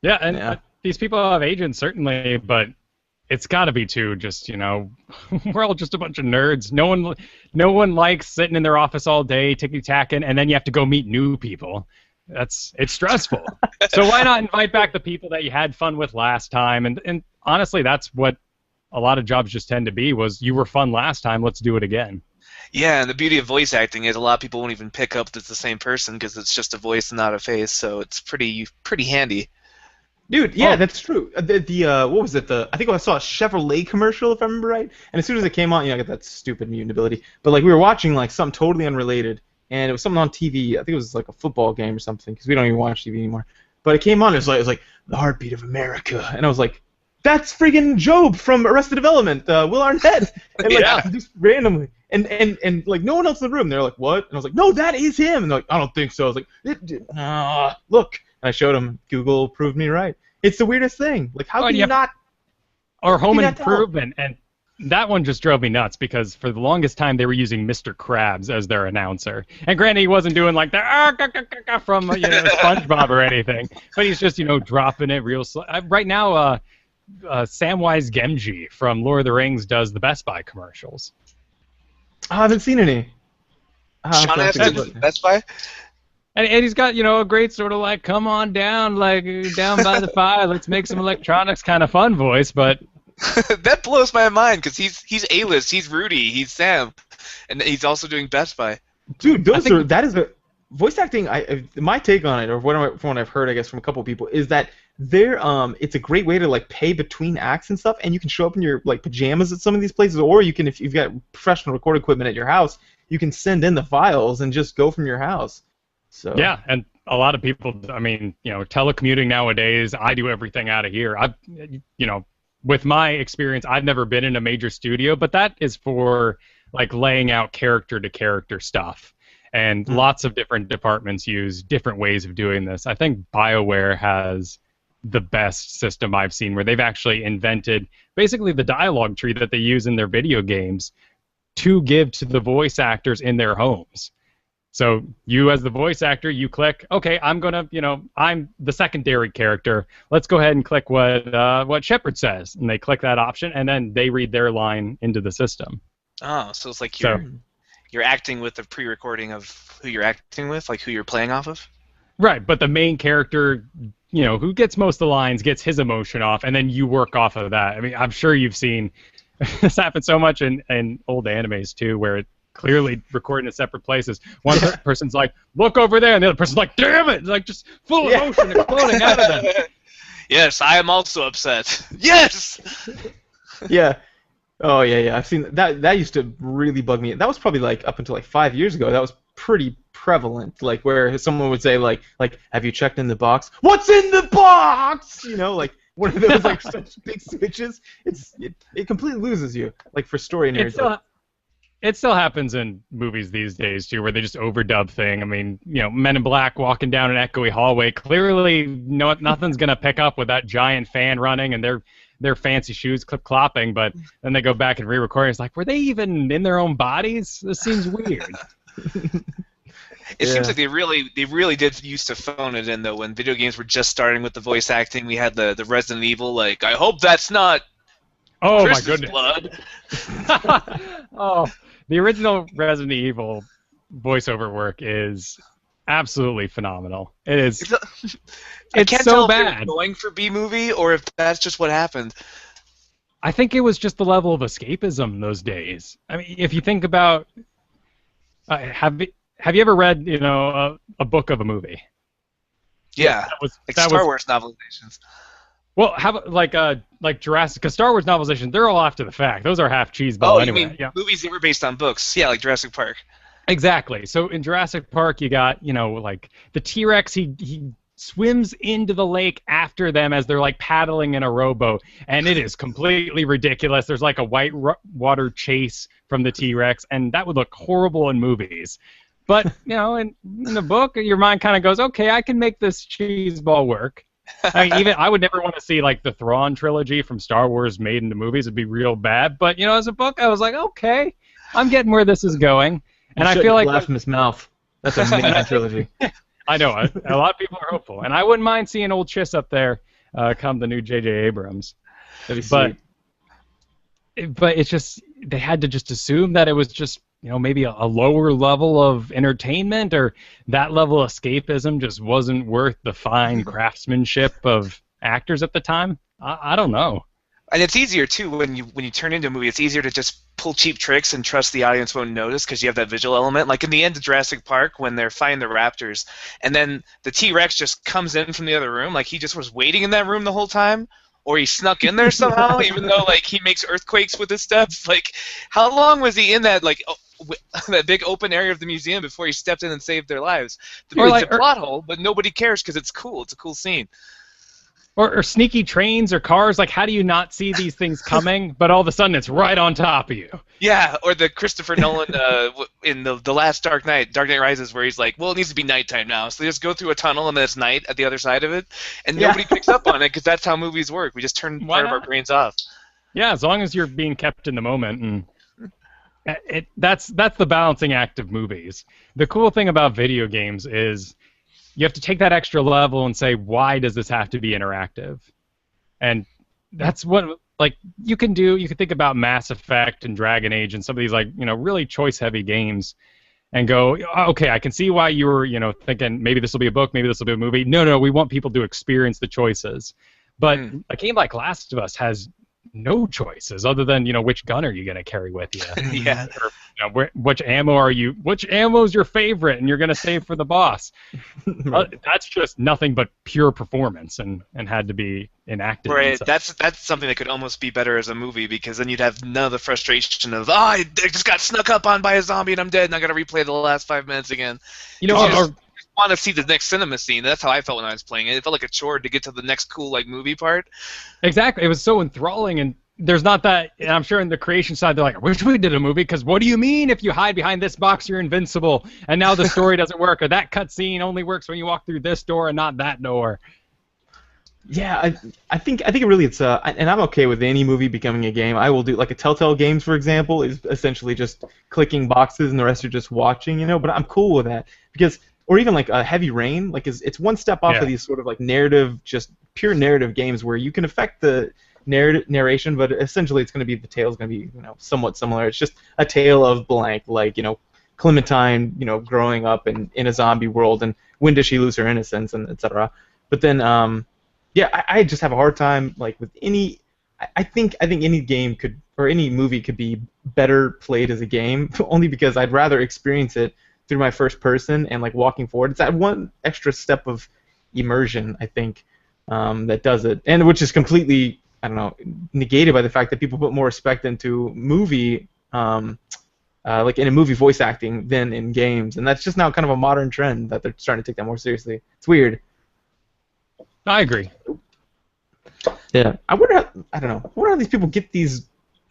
Yeah, and these people have agents certainly, but it's got to be too. Just we're all just a bunch of nerds. No one likes sitting in their office all day ticky-tacking, and then you have to go meet new people. It's stressful. So why not invite back the people that you had fun with last time? And honestly, that's what a lot of jobs just tend to be. Was you were fun last time? Let's do it again. Yeah, and the beauty of voice acting is a lot of people won't even pick up that it's the same person because it's just a voice and not a face. So it's pretty handy. Dude, yeah, that's true. What was it? I think I saw a Chevrolet commercial, if I remember right. And as soon as it came on, I got that stupid mutant ability. But like we were watching like something totally unrelated, and it was something on TV. I think it was like a football game or something, because we don't even watch TV anymore. But it came on. It was like the heartbeat of America, and I was like, that's friggin' Job from Arrested Development, Will Arnett, and like just randomly, and like no one else in the room. They're like, what? And I was like, no, that is him. And they're like, I don't think so. I was like, look. And I showed him. Google proved me right. It's the weirdest thing. Like, how can you not? Or Home Improvement, and that one just drove me nuts because for the longest time they were using Mr. Krabs as their announcer. And granted, he wasn't doing like the from SpongeBob or anything, but he's just dropping it real slow. Right now, Samwise Gamgee from Lord of the Rings does the Best Buy commercials. I haven't seen any. Sean Astin does Best Buy. And he's got, a great sort of like, come on down, like, down by the fire, let's make some electronics kind of fun voice, but... That blows my mind, because he's A-list, he's Rudy, he's Sam, and he's also doing Best Buy. Dude, that is a... Voice acting, my take on it, or from what I've heard, I guess, from a couple of people, is that it's a great way to, like, pay between acts and stuff, and you can show up in your, like, pajamas at some of these places, or you can, if you've got professional record equipment at your house, you can send in the files and just go from your house. So. Yeah, and a lot of people, telecommuting nowadays, I do everything out of here. With my experience, I've never been in a major studio, but that is for, like, laying out character-to-character stuff. And lots of different departments use different ways of doing this. I think BioWare has the best system I've seen, where they've actually invented basically the dialogue tree that they use in their video games to give to the voice actors in their homes. So you, as the voice actor, you click, okay, I'm the secondary character. Let's go ahead and click what Shepard says. And they click that option, and then they read their line into the system. Oh, so it's like you're acting with the pre-recording of who you're acting with, like who you're playing off of? Right, but the main character, who gets most of the lines, gets his emotion off, and then you work off of that. I mean, I'm sure you've seen this happen so much in old animes, too, where it clearly recording in separate places. One person's like, look over there, and the other person's like, damn it! It's like just full emotion exploding out of them. Yes, I am also upset. Yes! Yeah. Oh, yeah. I've seen that. That used to really bug me. That was probably like up until like 5 years ago. That was pretty prevalent. Like where someone would say like, have you checked in the box? What's in the box? Like one of those like such big switches. It completely loses you. Like for story nerds. it still happens in movies these days too, where they just overdub thing. I mean, Men in Black walking down an echoey hallway. Clearly, nothing's gonna pick up with that giant fan running and their fancy shoes clip clopping. But then they go back and re-record. And it's like, were they even in their own bodies? This seems weird. It seems like they really did used to phone it in though. When video games were just starting with the voice acting, we had the Resident Evil. Like, I hope that's not. Oh Christmas my goodness! Blood. Oh, the original Resident Evil voiceover work is absolutely phenomenal. It is. I can't so tell if bad. they were going for B movie or if that's just what happened. I think it was just the level of escapism those days. I mean, if you think about, have you ever read a book of a movie? Yeah, Star Wars novelizations. Well, like Jurassic, because Star Wars novelizations, they're all after the fact. Those are half cheeseball anyway. You mean movies that were based on books? Yeah, like Jurassic Park. Exactly. So in Jurassic Park, you got like the T-Rex. He swims into the lake after them as they're like paddling in a rowboat, and it is completely ridiculous. There's like a white water chase from the T-Rex, and that would look horrible in movies. But in the book, your mind kind of goes, okay, I can make this cheeseball work. I would never want to see like the Thrawn trilogy from Star Wars made into movies. It'd be real bad. But as a book, I was like, okay, I'm getting where this is going. And I feel like blasphemous mouth. That's a amazing trilogy. I know a lot of people are hopeful, and I wouldn't mind seeing old Chiss up there come the new J.J. Abrams. That'd be sweet. But it's just they had to just assume that it was just maybe a lower level of entertainment, or that level of escapism just wasn't worth the fine craftsmanship of actors at the time. I don't know. And it's easier too when you turn into a movie. It's easier to just pull cheap tricks and trust the audience won't notice because you have that visual element. Like in the end of Jurassic Park when they're fighting the raptors, and then the T-Rex just comes in from the other room, like he just was waiting in that room the whole time. Or he snuck in there somehow, even though like he makes earthquakes with his steps. Like, how long was he in that that big open area of the museum before he stepped in and saved their lives? It's a plot hole, but nobody cares because it's cool. It's a cool scene. Or sneaky trains or cars. Like, how do you not see these things coming, but all of a sudden it's right on top of you? Yeah, or the Christopher Nolan in the last Dark Knight Rises, where he's like, well, it needs to be nighttime now, so they just go through a tunnel and then it's night at the other side of it, and nobody picks up on it because that's how movies work. We just turn part of our brains off. Yeah, as long as you're being kept in the moment, and that's the balancing act of movies. The cool thing about video games is you have to take that extra level and say, why does this have to be interactive? And that's what you can do. You can think about Mass Effect and Dragon Age and some of these really choice-heavy games and go, okay, I can see why you were thinking maybe this will be a book, maybe this will be a movie. No, we want people to experience the choices. But a game like Last of Us has no choices other than which gun are you going to carry with you? Yeah. Or, which ammo are you? Which ammo is your favorite, and you're going to save for the boss? That's just nothing but pure performance, and had to be enacted. Right. That's something that could almost be better as a movie because then you'd have none of the frustration of I just got snuck up on by a zombie and I'm dead and I got to replay the last 5 minutes again. Want to see the next cinema scene. That's how I felt when I was playing it. It felt like a chore to get to the next cool movie part. Exactly. It was so enthralling, and there's not that. And I'm sure in the creation side they're like, I wish we did a movie because what do you mean if you hide behind this box you're invincible? And now the story doesn't work, or that cutscene only works when you walk through this door and not that door. Yeah, I think really it's and I'm okay with any movie becoming a game. I will do like a Telltale Games, for example, is essentially just clicking boxes and the rest are just watching. But I'm cool with that because. Or even like a Heavy Rain, like it's one step off of these sort of like narrative, just pure narrative games where you can affect the narration, but essentially it's going to be the tale's going to be somewhat similar. It's just a tale of blank, like Clementine, growing up in a zombie world, and when does she lose her innocence, and etc. But then, I just have a hard time like with any. I think any game could or any movie could be better played as a game, only because I'd rather experience it through my first person and like walking forward. It's that one extra step of immersion, I think, that does it, and which is completely, negated by the fact that people put more respect into movie, like in a movie voice acting than in games, and that's just now kind of a modern trend that they're starting to take that more seriously. It's weird. I agree. Yeah, I wonder how these people get these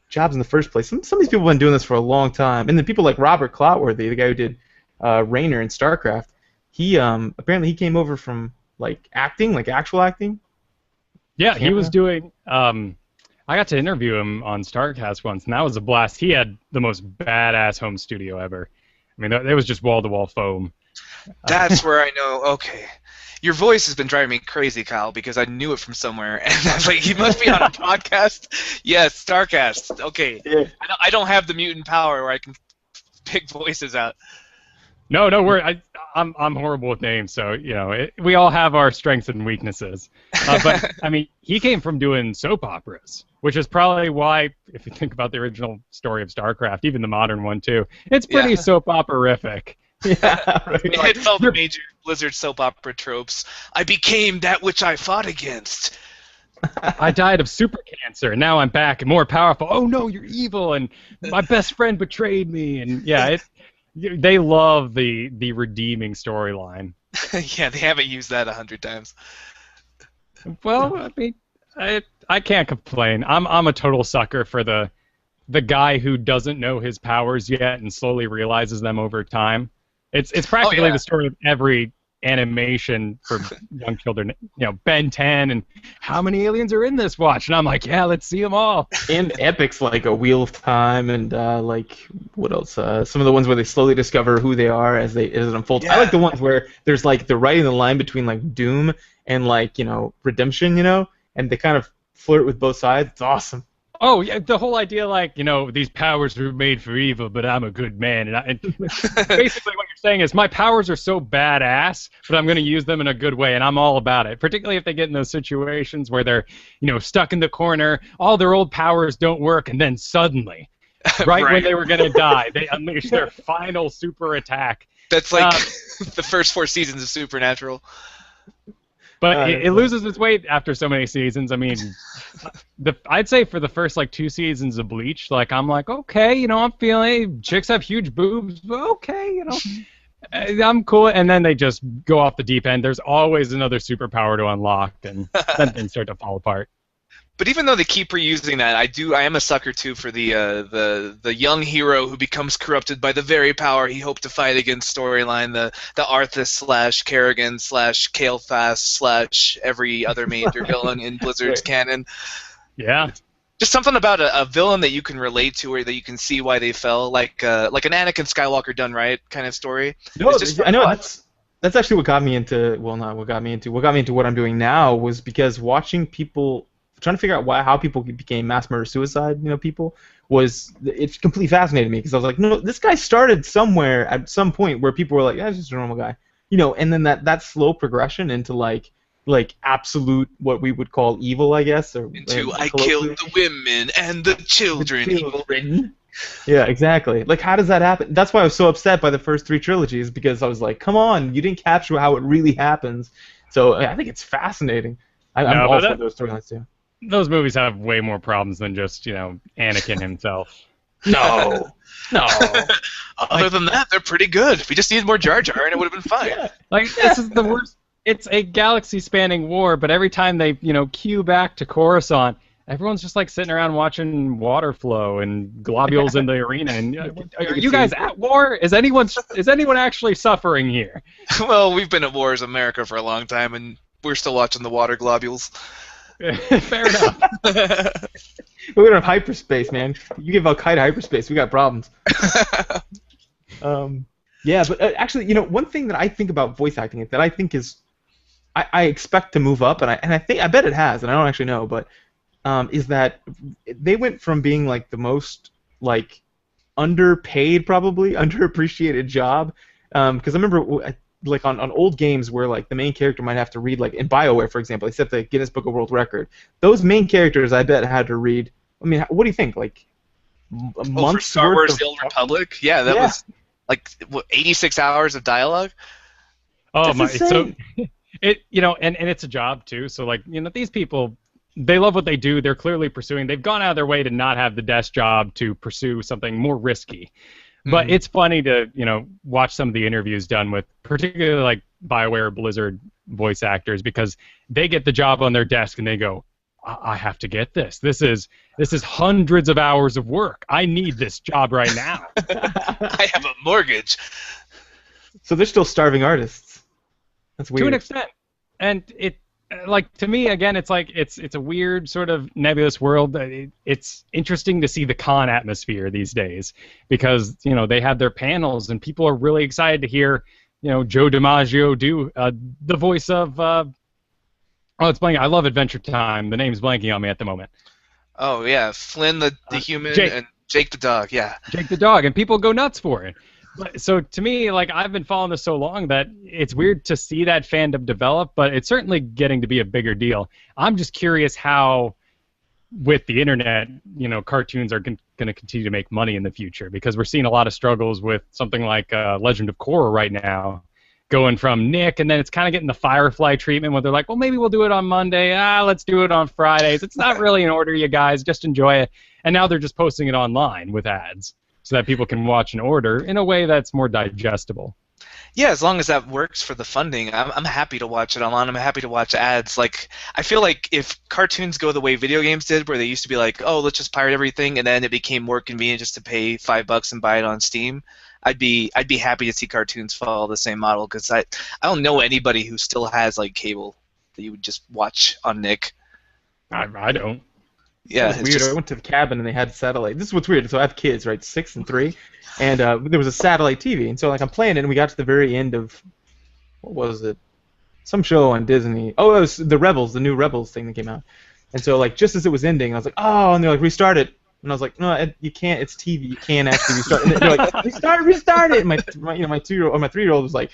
jobs in the first place. Some of these people have been doing this for a long time, and then people like Robert Clotworthy, the guy who did Raynor in StarCraft, he apparently he came over from like acting, like actual acting. Yeah, he was Camera. doing. I got to interview him on StarCast once, and that was a blast. He had the most badass home studio ever. I mean, it was just wall-to-wall foam. That's where I know. Okay, your voice has been driving me crazy, Kyle, because I knew it from somewhere, and I was like, he must be on a podcast. Yes, Starcast. Okay, Yeah. I don't have the mutant power where I can pick voices out. No, I'm horrible with names, so we all have our strengths and weaknesses. But I mean, he came from doing soap operas, which is probably why, if you think about the original story of StarCraft, even the modern one too, it's pretty soap opera-rific. Yeah, right. It hits all the major Blizzard soap opera tropes. I became that which I fought against. I died of super cancer, and now I'm back and more powerful. Oh no, you're evil, and my best friend betrayed me, and they love the redeeming storyline. Yeah, they haven't used that 100 times. Well, I mean, I can't complain. I'm a total sucker for the guy who doesn't know his powers yet and slowly realizes them over time. It's practically the story of every animation for young children. Ben 10 and how many aliens are in this watch? And I'm like, yeah, let's see them all. And epics like A Wheel of Time and like what else? Some of the ones where they slowly discover who they are as it unfolds. Yeah. I like the ones where there's like they're writing the line between like doom and like redemption, and they kind of flirt with both sides. It's awesome. Oh yeah, the whole idea like these powers were made for evil, but I'm a good man, and basically what you're saying is my powers are so badass, but I'm going to use them in a good way, and I'm all about it. Particularly if they get in those situations where they're stuck in the corner, all their old powers don't work, and then suddenly, right when they were going to die, they unleash their final super attack. That's like the first 4 seasons of Supernatural. But it loses its weight after so many seasons. I mean, I'd say for the first like 2 seasons of Bleach, like I'm like, okay, I'm feeling it. Chicks have huge boobs, but okay, I'm cool. And then they just go off the deep end. There's always another superpower to unlock, and then things start to fall apart. But even though they keep reusing that, I am a sucker too for the young hero who becomes corrupted by the very power he hoped to fight against storyline, the Arthas / Kerrigan / Kael'thas / every other major villain in Blizzard's canon. Yeah. Just something about a villain that you can relate to or that you can see why they fell, like an Anakin Skywalker done right kind of story. No, I know that's actually what got me into. Well, not what got me into. What got me into what I'm doing now was because watching people. Trying to figure out how people became mass murder suicide, people, it's completely fascinated me because I was like, no, this guy started somewhere at some point where people were like, yeah, he's just a normal guy, and then that slow progression into like absolute what we would call evil, I guess, or into I killed the women and the children. Evil. Yeah, exactly. Like, how does that happen? That's why I was so upset by the first 3 trilogies because I was like, come on, you didn't capture how it really happens. So I think it's fascinaing. I'm all for those storylines too. Those movies have way more problems than just, Anakin himself. No. Other than that, they're pretty good. We just needed more Jar Jar, and it would have been fine. Yeah. Like, this is the worst. It's a galaxy-spanning war, but every time they, cue back to Coruscant, everyone's just, like, sitting around watching water flow and globules in the arena. And are you guys at war? Is anyone actually suffering here? Well, we've been at war as America for a long time, and we're still watching the water globules. Fair enough. We don't have hyperspace, man. You give Al-Qaeda hyperspace, we got problems. Yeah, but actually, one thing that I think about voice acting that I think is, I expect to move up, and I bet it has, and I don't actually know, but is that they went from being like the most like underpaid, probably underappreciated job, because I remember. Like on old games where like the main character might have to read, like in BioWare, for example, they set the Guinness Book of World Record. Those main characters, I bet, had to read. I mean, what do you think? Like a month for Star Wars: The Old Republic? Yeah, that was like 86 hours of dialogue. Oh my! Insane. So it and it's a job too. So like these people, they love what they do. They're clearly pursuing. They've gone out of their way to not have the desk job to pursue something more risky. But it's funny to, watch some of the interviews done with particularly like BioWare or Blizzard voice actors because they get the job on their desk and they go, I have to get this. This is hundreds of hours of work. I need this job right now. I have a mortgage. So So they're still starving artists. That's weird. to an extent, and it like to me again, it's like it's a weird sort of nebulous world. It's interesting to see the con atmosphere these days because they have their panels and people are really excited to hear Joe DiMaggio do the voice of it's blanking. I love Adventure Time. The name's blanking on me at the moment. Oh yeah, Flynn the human Jake. and Jake the dog. Yeah. Jake the dog, and people go nuts for it. But, so to me, like I've been following this so long that it's weird to see that fandom develop, but it's certainly getting to be a bigger deal. I'm just curious how, with the internet, cartoons are going to continue to make money in the future because we're seeing a lot of struggles with something like Legend of Korra right now, going from Nick, and then it's kind of getting the Firefly treatment where they're like, well, maybe we'll do it on Monday. Let's do it on Fridays. It's not really in order, you guys. Just enjoy it. And now they're just posting it online with ads so that people can watch and order in a way that's more digestible. Yeah, as long as that works for the funding, I'm happy to watch it online. I'm happy to watch ads. Like, I feel like if cartoons go the way video games did, where they used to be like, oh, let's just pirate everything, and then it became more convenient just to pay $5 and buy it on Steam, I'd be happy to see cartoons follow the same model because I don't know anybody who still has like cable that you would just watch on Nick. I don't. Yeah, It's weird. I went to the cabin and they had satellite. This is what's weird. So I have kids, right, 6 and 3, and there was a satellite TV, and so like I'm playing it, and we got to the very end of what was it? Some show on Disney. Oh, it was the Rebels, the new Rebels thing that came out. And so like just as it was ending, I was like, oh, and they're like restart it, and I was like, no, you can't. It's TV. You can't actually restart. And they're like, restart it. And my 2-year-old or my 3-year-old was like,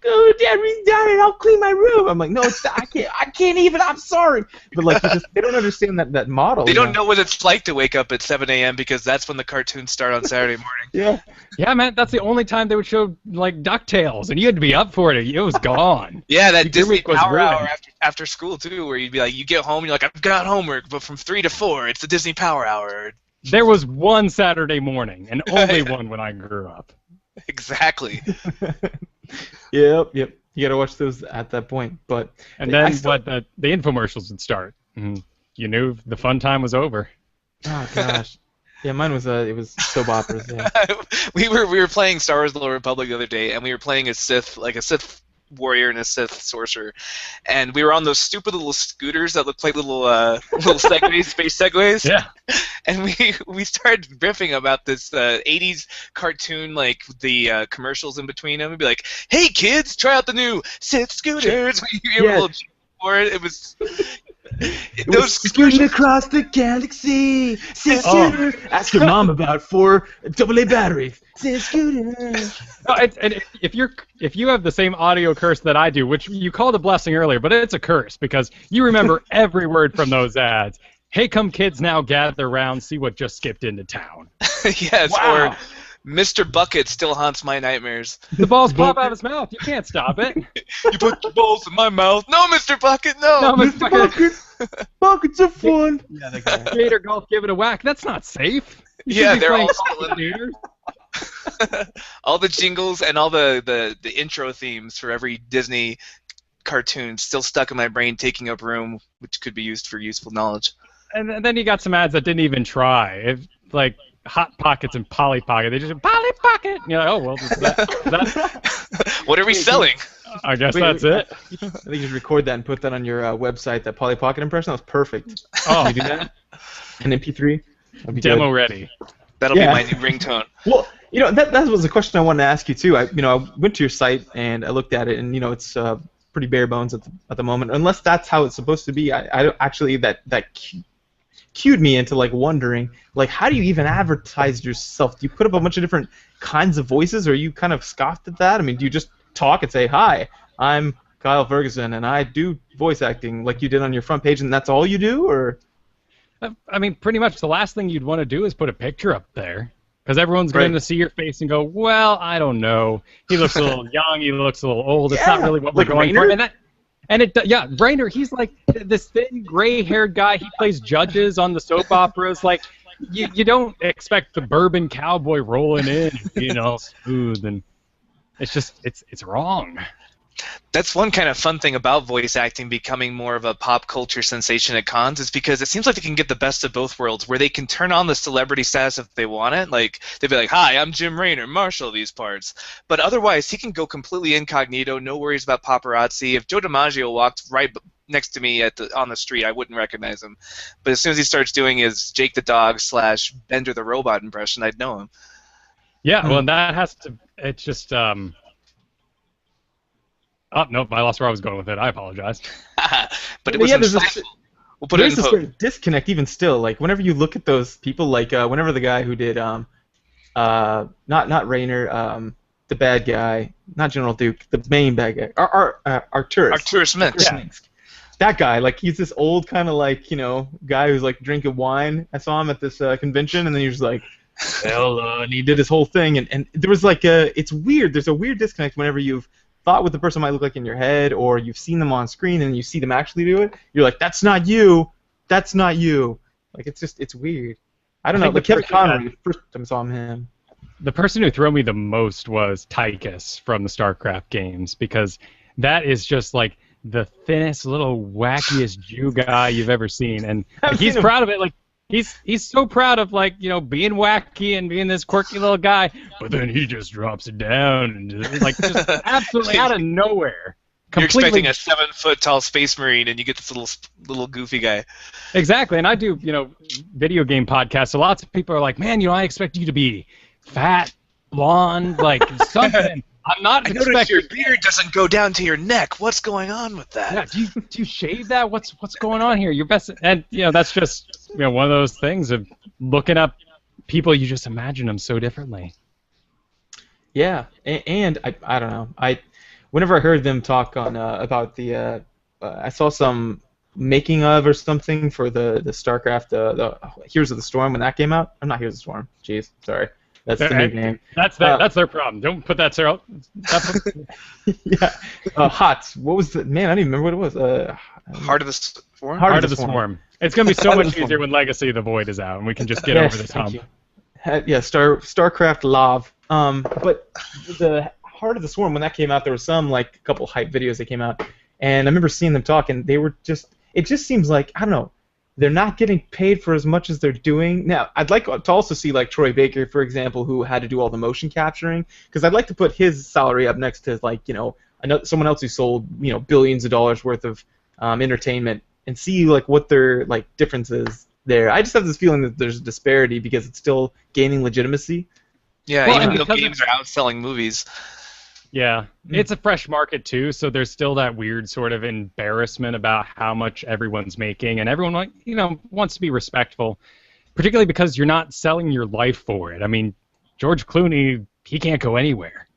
oh, Dad, restart it. I'll clean my room. I'm like, no, I can't even. I'm sorry. But like they don't understand that model. They don't know what it's like to wake up at 7 a.m. because that's when the cartoons start on Saturday morning. Yeah. Yeah, man, that's the only time they would show like DuckTales, and you had to be up for it. It was gone. Yeah, that Your Disney week was Power ruined. Hour after school too, where you'd be like, you get home, you're like, I've got homework, but from 3 to 4, it's the Disney Power Hour. There was one Saturday morning, and only one when I grew up. Exactly. Yep. You gotta watch those at that point. But And then the infomercials would start. And you knew the fun time was over. Oh gosh. Yeah, mine was it was soap operas. Yeah. we were playing Star Wars: The Old Republic the other day, and we were playing a Sith warrior and a Sith sorcerer, and we were on those stupid little scooters that looked like little segways, space segways. Yeah. And we started riffing about this 80s cartoon, like the commercials in between them. We'd be like, "Hey kids, try out the new Sith scooters." We gave a little cheer for it. It was. Those scooting across the galaxy. Sith scooter. Ask your mom about 4 AA batteries. Sith scooter. No, and if you have the same audio curse that I do, which you called a blessing earlier, but it's a curse because you remember every word from those ads. Hey, come kids now, gather round, see what just skipped into town. Yes, Wow. or Mr. Bucket still haunts my nightmares. The balls pop out of his mouth. You can't stop it. You put your balls in my mouth. No, Mr. Bucket, no. No, Mr. Bucket. Buckets are fun. Yeah, that guy. Gator Golf, give it a whack. That's not safe. You Yeah, should be they're playing all still in Gator. All the jingles and all the intro themes for every Disney cartoon still stuck in my brain, taking up room, which could be used for useful knowledge. And then you got some ads that didn't even try. Like Hot Pockets and Polly Pocket. They just Polly Pocket. And you're like, oh well, that What are we selling? I guess that's it. I think you should record that and put that on your website. That Polly Pocket impression. That was perfect. Oh, Can you do that? An MP3. That'd be demo good. ready. That'll Yeah. be my new ringtone. Well, that was a question I wanted to ask you too. I went to your site and I looked at it, and it's pretty bare bones at the moment. Unless that's how it's supposed to be, I don't actually that cued me into like wondering, like, how do you even advertise yourself? Do you put up a bunch of different kinds of voices, or are you kind of scoffed at that? I mean, do you just talk and say, "Hi, I'm Kyle Fergusson, and I do voice acting," like you did on your front page, and that's all you do, or? I mean, pretty much the last thing you'd want to do is put a picture up there. Because everyone's going to see your face and go, well, I don't know. He looks a little young. He looks a little old. It's not really what we're going for. And Rainer, he's like this thin, gray-haired guy. He plays judges on the soap operas. Like, you don't expect the bourbon cowboy rolling in, smooth, and it's just it's wrong. That's one kind of fun thing about voice acting becoming more of a pop culture sensation at cons is because it seems like they can get the best of both worlds, where they can turn on the celebrity status if they want it. Like, they'd be like, "Hi, I'm Jim Raynor, marshal these parts." But otherwise, he can go completely incognito, no worries about paparazzi. If Joe DiMaggio walked right next to me on the street, I wouldn't recognize him. But as soon as he starts doing his Jake the Dog / Bender the Robot impression, I'd know him. Yeah, well, that has to. It's just. Oh, nope, I lost where I was going with it. I apologize. But it was insightful. We'll put it in There's a post. sort of disconnect even still. Like whenever you look at those people, like whenever the guy who did not Rayner, the bad guy, not General Duke, the main bad guy, Arcturus. Arcturus Minx. Yeah. That guy, like he's this old kind of like guy who's like drinking wine. I saw him at this convention, and then he was like, "Well," and he did his whole thing, and there was like it's weird. There's a weird disconnect whenever you've thought what the person might look like in your head, or you've seen them on screen and you see them actually do it. You're like, "That's not you. That's not you." Like it's weird. I don't know. Like Kevin Conroy, the first time I saw him. The person who threw me the most was Tychus from the StarCraft games, because that is just like the thinnest, little wackiest Jew guy you've ever seen, and he's proud of it. Like he's so proud of being wacky and being this quirky little guy, but then he just drops it down and like just absolutely out of nowhere. You're expecting a 7-foot-tall space marine, and you get this little goofy guy. Exactly, and I do video game podcasts, so lots of people are like, "Man, I expect you to be fat, blonde, like something." I'm not expecting. Notice your beard doesn't go down to your neck. What's going on with that? Yeah, do you shave that? What's going on here? Your best, and that's just one of those things of looking up people. You just imagine them so differently. Yeah, and I don't know. Whenever I heard them talk on about the I saw some making of or something for the StarCraft the Heroes of the Storm when that came out. I'm not Heroes of the Storm. Jeez, sorry. That's the new game. That's their problem. Don't put that out. Yeah. HOTS. What was the man? I don't even remember what it was. Heart of the Swarm. Heart of the Swarm. It's gonna be so much easier when Legacy of the Void is out, and we can just get over this hump. Yeah, StarCraft Love. But the Heart of the Swarm, when that came out, there was some like a couple hype videos that came out, and I remember seeing them talk, and they were just. It just seems like I don't know. They're not getting paid for as much as they're doing. Now, I'd like to also see like Troy Baker, for example, who had to do all the motion capturing, because I'd like to put his salary up next to like someone else who sold billions of dollars worth of entertainment, and see like what their like difference is there. I just have this feeling that there's a disparity because it's still gaining legitimacy. Yeah, well, even though games are outselling movies. Yeah, it's a fresh market too, so there's still that weird sort of embarrassment about how much everyone's making, and everyone wants to be respectful, particularly because you're not selling your life for it. I mean, George Clooney, he can't go anywhere,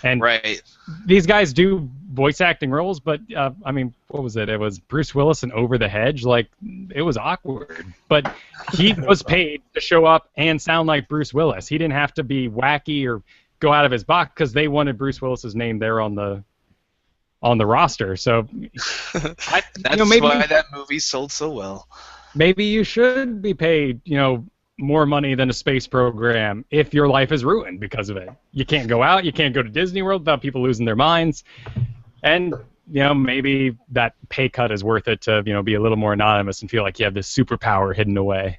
and right. These guys do voice acting roles, but I mean, what was it? It was Bruce Willis and Over the Hedge. Like, it was awkward, but he was paid to show up and sound like Bruce Willis. He didn't have to be wacky or go out of his box because they wanted Bruce Willis's name there on the roster. So that's maybe why that movie sold so well. Maybe you should be paid, more money than a space program if your life is ruined because of it. You can't go out, you can't go to Disney World without people losing their minds, and maybe that pay cut is worth it to be a little more anonymous and feel like you have this superpower hidden away.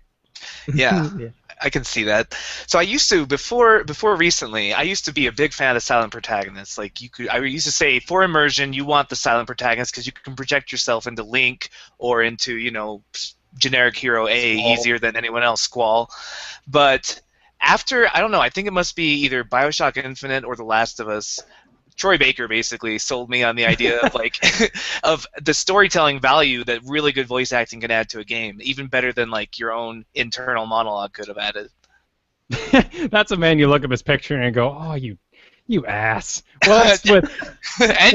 Yeah. Yeah. I can see that. So I used to before recently. I used to be a big fan of silent protagonists. Like I used to say, for immersion, you want the silent protagonist because you can project yourself into Link or into generic hero A easier than anyone else, Squall. But after I don't know, I think it must be either BioShock Infinite or The Last of Us. Troy Baker basically sold me on the idea of like of the storytelling value that really good voice acting can add to a game, even better than like your own internal monologue could have added. That's a man you look at his picture and go, "Oh, you ass." What's with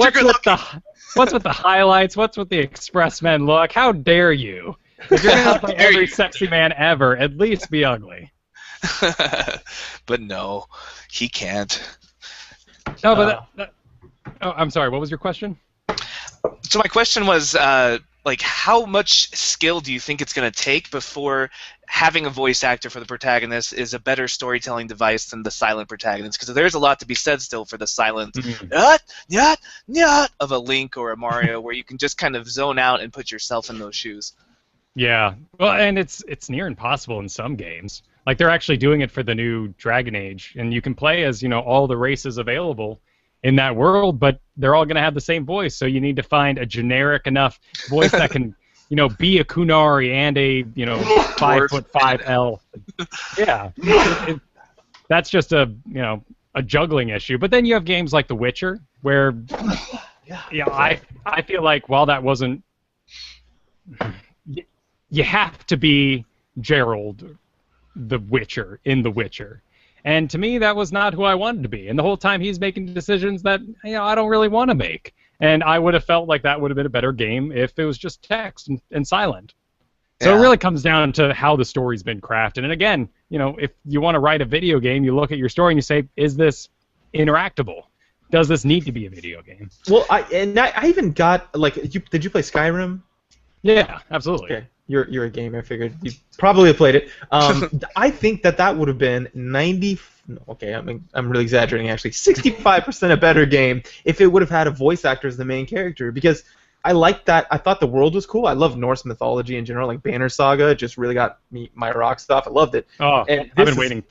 the highlights? What's with the express men look? How dare you? If you're gonna play every sexy man ever, at least be ugly. But no, he can't. No, but I'm sorry. What was your question? So my question was, like how much skill do you think it's going to take before having a voice actor for the protagonist is a better storytelling device than the silent protagonist? Because there's a lot to be said still for the silent of a Link or a Mario, where you can just kind of zone out and put yourself in those shoes. Yeah, well, and it's near impossible in some games. Like they're actually doing it for the new Dragon Age, and you can play as all the races available in that world, but they're all going to have the same voice. So you need to find a generic enough voice that can be a Kunari and a 5'5" elf. Yeah, that's just a juggling issue. But then you have games like The Witcher, where I feel like while that wasn't, you have to be Geralt the Witcher in The Witcher. And to me, that was not who I wanted to be. And the whole time he's making decisions that I don't really want to make. And I would have felt like that would have been a better game if it was just text and silent. So it really comes down to how the story's been crafted. And again, if you want to write a video game, you look at your story and you say, is this interactable? Does this need to be a video game? Well, I even got, did you play Skyrim? Yeah, absolutely. Okay. You're a gamer. I figured you probably have played it. I think that would have been 90. Okay, I'm really exaggerating. Actually, 65% a better game if it would have had a voice actor as the main character, because I liked that. I thought the world was cool. I love Norse mythology in general. Like Banner Saga just really got me my rock stuff. I loved it. Oh, I've been waiting.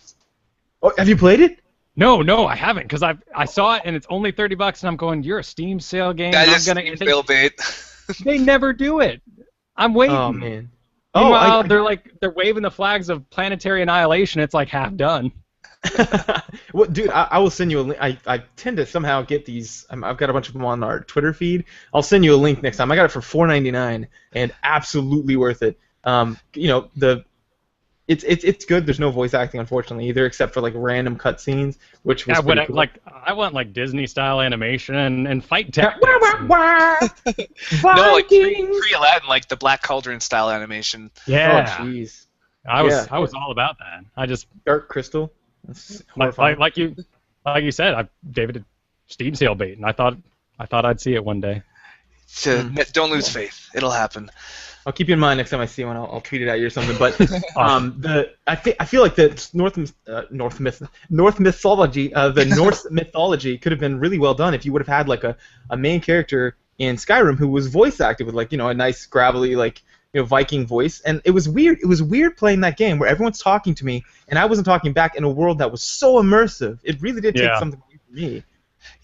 Oh, have you played it? No, I haven't, because I saw it and it's only $30, and I'm going, you're a Steam sale game. That is Steam sale bait. They never do it. I'm waiting. Oh man. Meanwhile, they're waving the flags of planetary annihilation. It's like half done. Well, dude, I will send you a link. I tend to somehow get these. I've got a bunch of them on our Twitter feed. I'll send you a link next time. I got it for $4.99 and absolutely worth it. It's good. There's no voice acting, unfortunately, either, except for like random cutscenes, which was pretty cool. I want like Disney style animation and fight tactics. No, like pre-Aladdin, like the Black Cauldron style animation. Yeah. Oh, jeez. I was all about that. I just Dark Crystal. That's like you said, David Steam sale bait, and I thought I'd see it one day. Don't lose faith. It'll happen. I'll keep you in mind next time I see one. I'll tweet it at you or something. But I feel like the Norse mythology could have been really well done if you would have had like a main character in Skyrim who was voice acted with like a nice gravelly Viking voice. And it was weird. It was weird playing that game where everyone's talking to me and I wasn't talking back in a world that was so immersive. It really did take something away from me.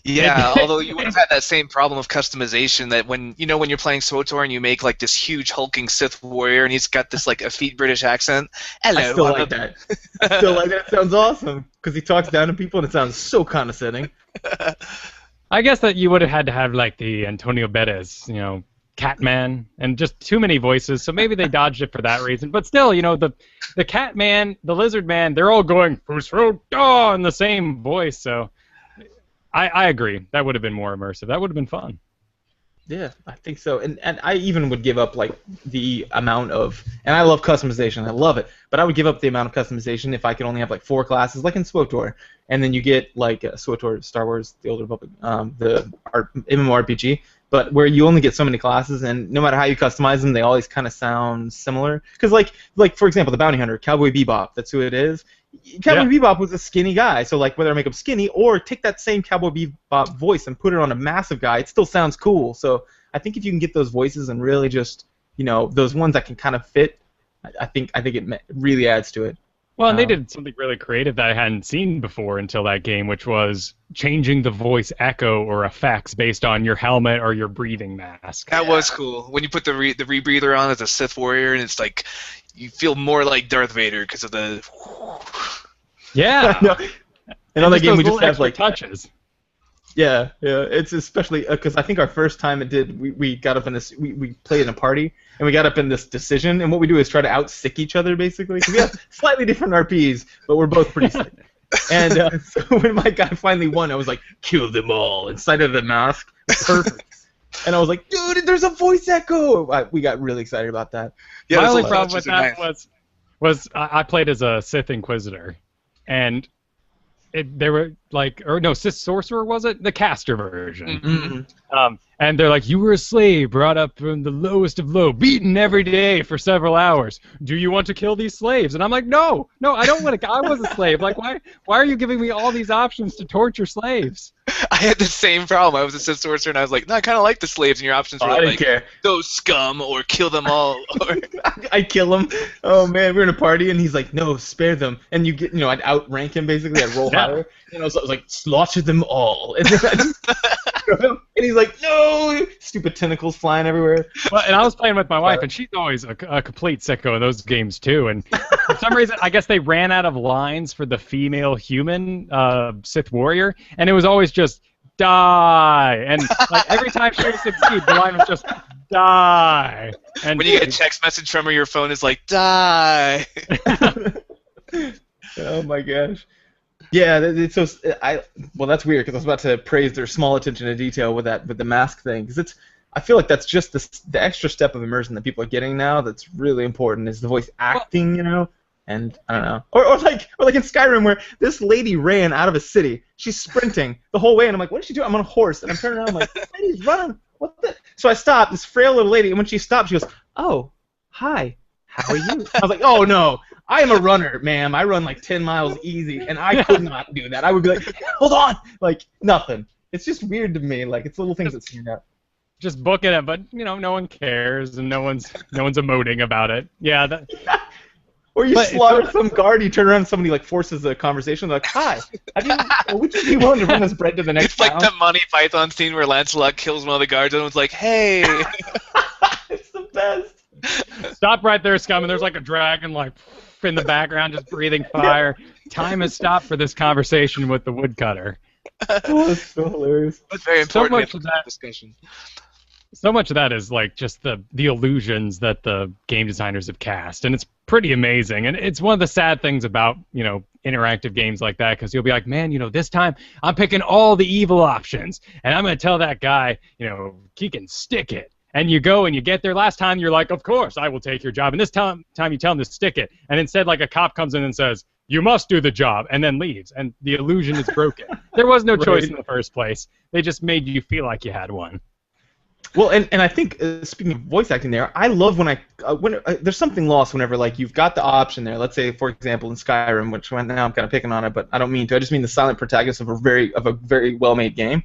Yeah, although you would have had that same problem of customization that when you're playing SWTOR and you make like this huge hulking Sith warrior and he's got this like effete British accent. Hello. I still like that. I still like that. It sounds awesome because he talks down to people and it sounds so condescending. I guess that you would have had to have like the Antonio Bettis, Catman, and just too many voices, so maybe they dodged it for that reason. But still, the Catman, the Lizard Man, they're all going in the same voice, so I agree. That would have been more immersive. That would have been fun. Yeah, I think so. And I even would give up like the amount of, and I love customization, I love it, but I would give up the amount of customization if I could only have like 4 classes, like in SWTOR, and then you get like SWTOR, Star Wars, The Old Republic, the MMORPG, but where you only get so many classes, and no matter how you customize them, they always kind of sound similar. Because like for example, the Bounty Hunter, Cowboy Bebop, that's who it is. Cowboy Bebop was a skinny guy, so like whether I make him skinny or take that same Cowboy Bebop voice and put it on a massive guy, it still sounds cool. So I think if you can get those voices and really just those ones that can kind of fit, I think it really adds to it. Well, and they did something really creative that I hadn't seen before until that game, which was changing the voice echo or effects based on your helmet or your breathing mask. That was cool. When you put the rebreather on as a Sith warrior, and it's like you feel more like Darth Vader because of the. Yeah. And on the game we just have like touches. Yeah. It's especially because I think our first time we got up in this, we played in a party and we got up in this decision, and what we do is try to out-sick each other basically. Because we have slightly different RPs, but we're both pretty sick. And so when my guy finally won, I was like, kill them all inside of the mask. Perfect. And I was like, dude, there's a voice echo. We got really excited about that. Yeah, my only problem with that was I played as a Sith Inquisitor, and they were like, or no, Sith Sorcerer, was it? The caster version. Mm-hmm. And they're like, you were a slave, brought up from the lowest of low, beaten every day for several hours. Do you want to kill these slaves? And I'm like, no, I don't want to. I was a slave. Like, why are you giving me all these options to torture slaves? I had the same problem. I was a Sith sorcerer, and I was like, no, I kind of like the slaves, and your options were I didn't like, care. those scum, or kill them all. Or... I kill him. Oh man, we're in a party and he's like, no, spare them. And I'd outrank him basically. I'd roll higher. And I was like, slaughter them all. And then I just throw him, and he's like, no, stupid tentacles flying everywhere. Well, and I was playing with my wife, and she's always a complete sicko in those games too. And for some reason, I guess they ran out of lines for the female human Sith warrior, and it was always just die. And like every time she would succeed, the line was just die. And when you get a text message from her, your phone is like, die. Oh my gosh. Yeah, well, that's weird because I was about to praise their small attention to detail with the mask thing, because I feel like that's just the extra step of immersion that people are getting now that's really important is the voice acting, and I don't know, or like in Skyrim where this lady ran out of a city, she's sprinting the whole way, and I'm like, what is she doing? I'm on a horse, and I'm turning around, I'm like, this lady's running, what the? So I stopped, this frail little lady, and when she stopped, she goes, oh, hi, how are you? I was like, oh no. I am a runner, ma'am. I run like 10 miles easy, and I could not do that. I would be like, hold on, like nothing. It's just weird to me. Like it's little things that stand out. Just booking it, but no one cares, and no one's emoting about it. Yeah. Or you slaughter some guard, you turn around, and somebody like forces a conversation. They're like, hi, would you be willing to run this bread to the next It's like town? the Monty Python scene where Lancelot kills one of the guards, and everyone's like, hey. It's the best. Stop right there, scum, and there's like a dragon like in the background just breathing fire. Time has stopped for this conversation with the woodcutter. Oh, it's so hilarious. That's very important. So much of that discussion. So much of that is like just the illusions that the game designers have cast, and it's pretty amazing. And it's one of the sad things about interactive games like that, because you'll be like, man, this time I'm picking all the evil options, and I'm gonna tell that guy, he can stick it. And you go and you get there. Last time you're like, of course, I will take your job. And this time you tell him to stick it. And instead, like a cop comes in and says, you must do the job, and then leaves. And the illusion is broken. There was no choice in the first place. They just made you feel like you had one. Well, and I think, speaking of voice acting there, I love when there's something lost whenever, like, you've got the option there. Let's say, for example, in Skyrim, which now I'm kind of picking on it, but I don't mean to. I just mean the silent protagonist of a very well-made game.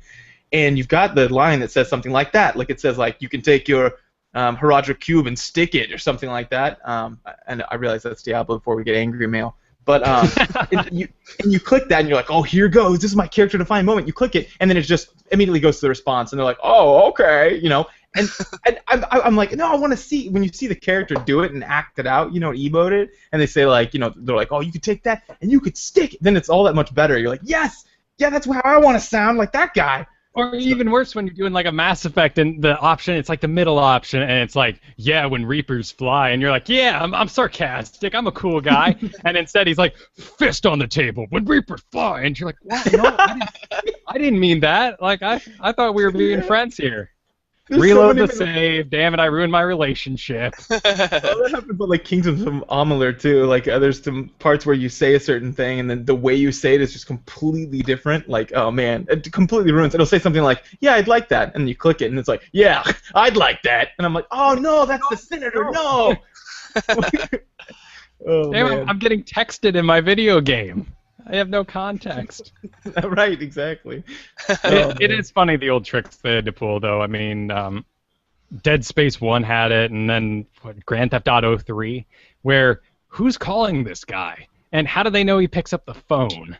And you've got the line that says something like that. Like it says, like, you can take your Herodric cube and stick it or something like that. And I realize that's Diablo before we get angry mail. But and you click that and you're like, oh, here goes. This is my character defining moment. You click it and then it just immediately goes to the response. And they're like, oh, okay, And I'm like, no, I want to see when you see the character do it and act it out, emote it. And they say like, they're like, oh, you could take that and you could stick it. Then it's all that much better. You're like, yes, yeah, that's how I want to sound, like that guy. Or even worse, when you're doing like a Mass Effect and the option, it's like the middle option, and it's like, yeah, when Reapers fly, and you're like, yeah, I'm sarcastic, I'm a cool guy, and instead he's like, fist on the table when Reapers fly, and you're like, what? No, I didn't mean that. Like I thought we were being friends here. There's Reload the save. Damn it, I ruined my relationship. Oh, that happens with like Kingdoms of Amalur too. Like there's some parts where you say a certain thing and then the way you say it is just completely different. Like, oh man, it completely ruins. It'll say something like, "Yeah, I'd like that," and you click it and it's like, "Yeah, I'd like that," and I'm like, "Oh no, that's the senator, no." Oh, Damn, man. I'm getting texted in my video game. I have no context. Right, exactly. It is funny the old tricks they had to pull, though. I mean, Dead Space 1 had it, and then Grand Theft Auto 3, where who's calling this guy? And how do they know he picks up the phone?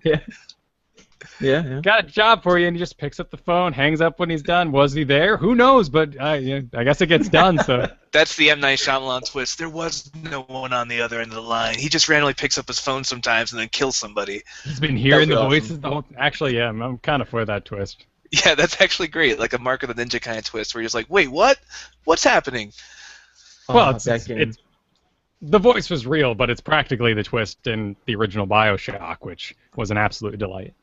Yeah. Got a job for you, and he just picks up the phone, hangs up when he's done. Was he there? Who knows? But I guess it gets done. So that's the M. Night Shyamalan twist. There was no one on the other end of the line. He just randomly picks up his phone sometimes and then kills somebody. He's been hearing the awesome. voices the whole. Actually, yeah, I'm kind of for that twist. Yeah, that's actually great. Like a Mark of the Ninja kind of twist, where you're just like, wait, what? What's happening? Well, it's the voice was real, but it's practically the twist in the original BioShock, which was an absolute delight.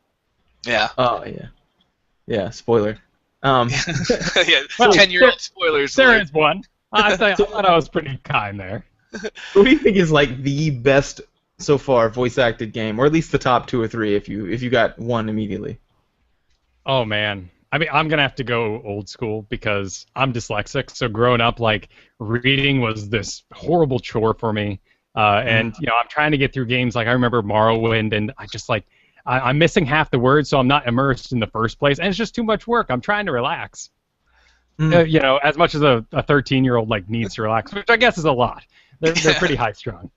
Yeah. Oh yeah. Yeah. Spoiler. Yeah. Well, 10-year-old spoilers. There is one. I thought I was pretty kind there. What do you think is like the best so far voice acted game, or at least the top 2 or 3, if you got one immediately? Oh man, I mean, I'm gonna have to go old school because I'm dyslexic. So growing up, like reading was this horrible chore for me. And I'm trying to get through games. Like I remember Morrowind, and I just like I'm missing half the words, so I'm not immersed in the first place, and it's just too much work. I'm trying to relax. As much as a 13-year-old like needs to relax, which I guess is a lot. They're pretty high strung.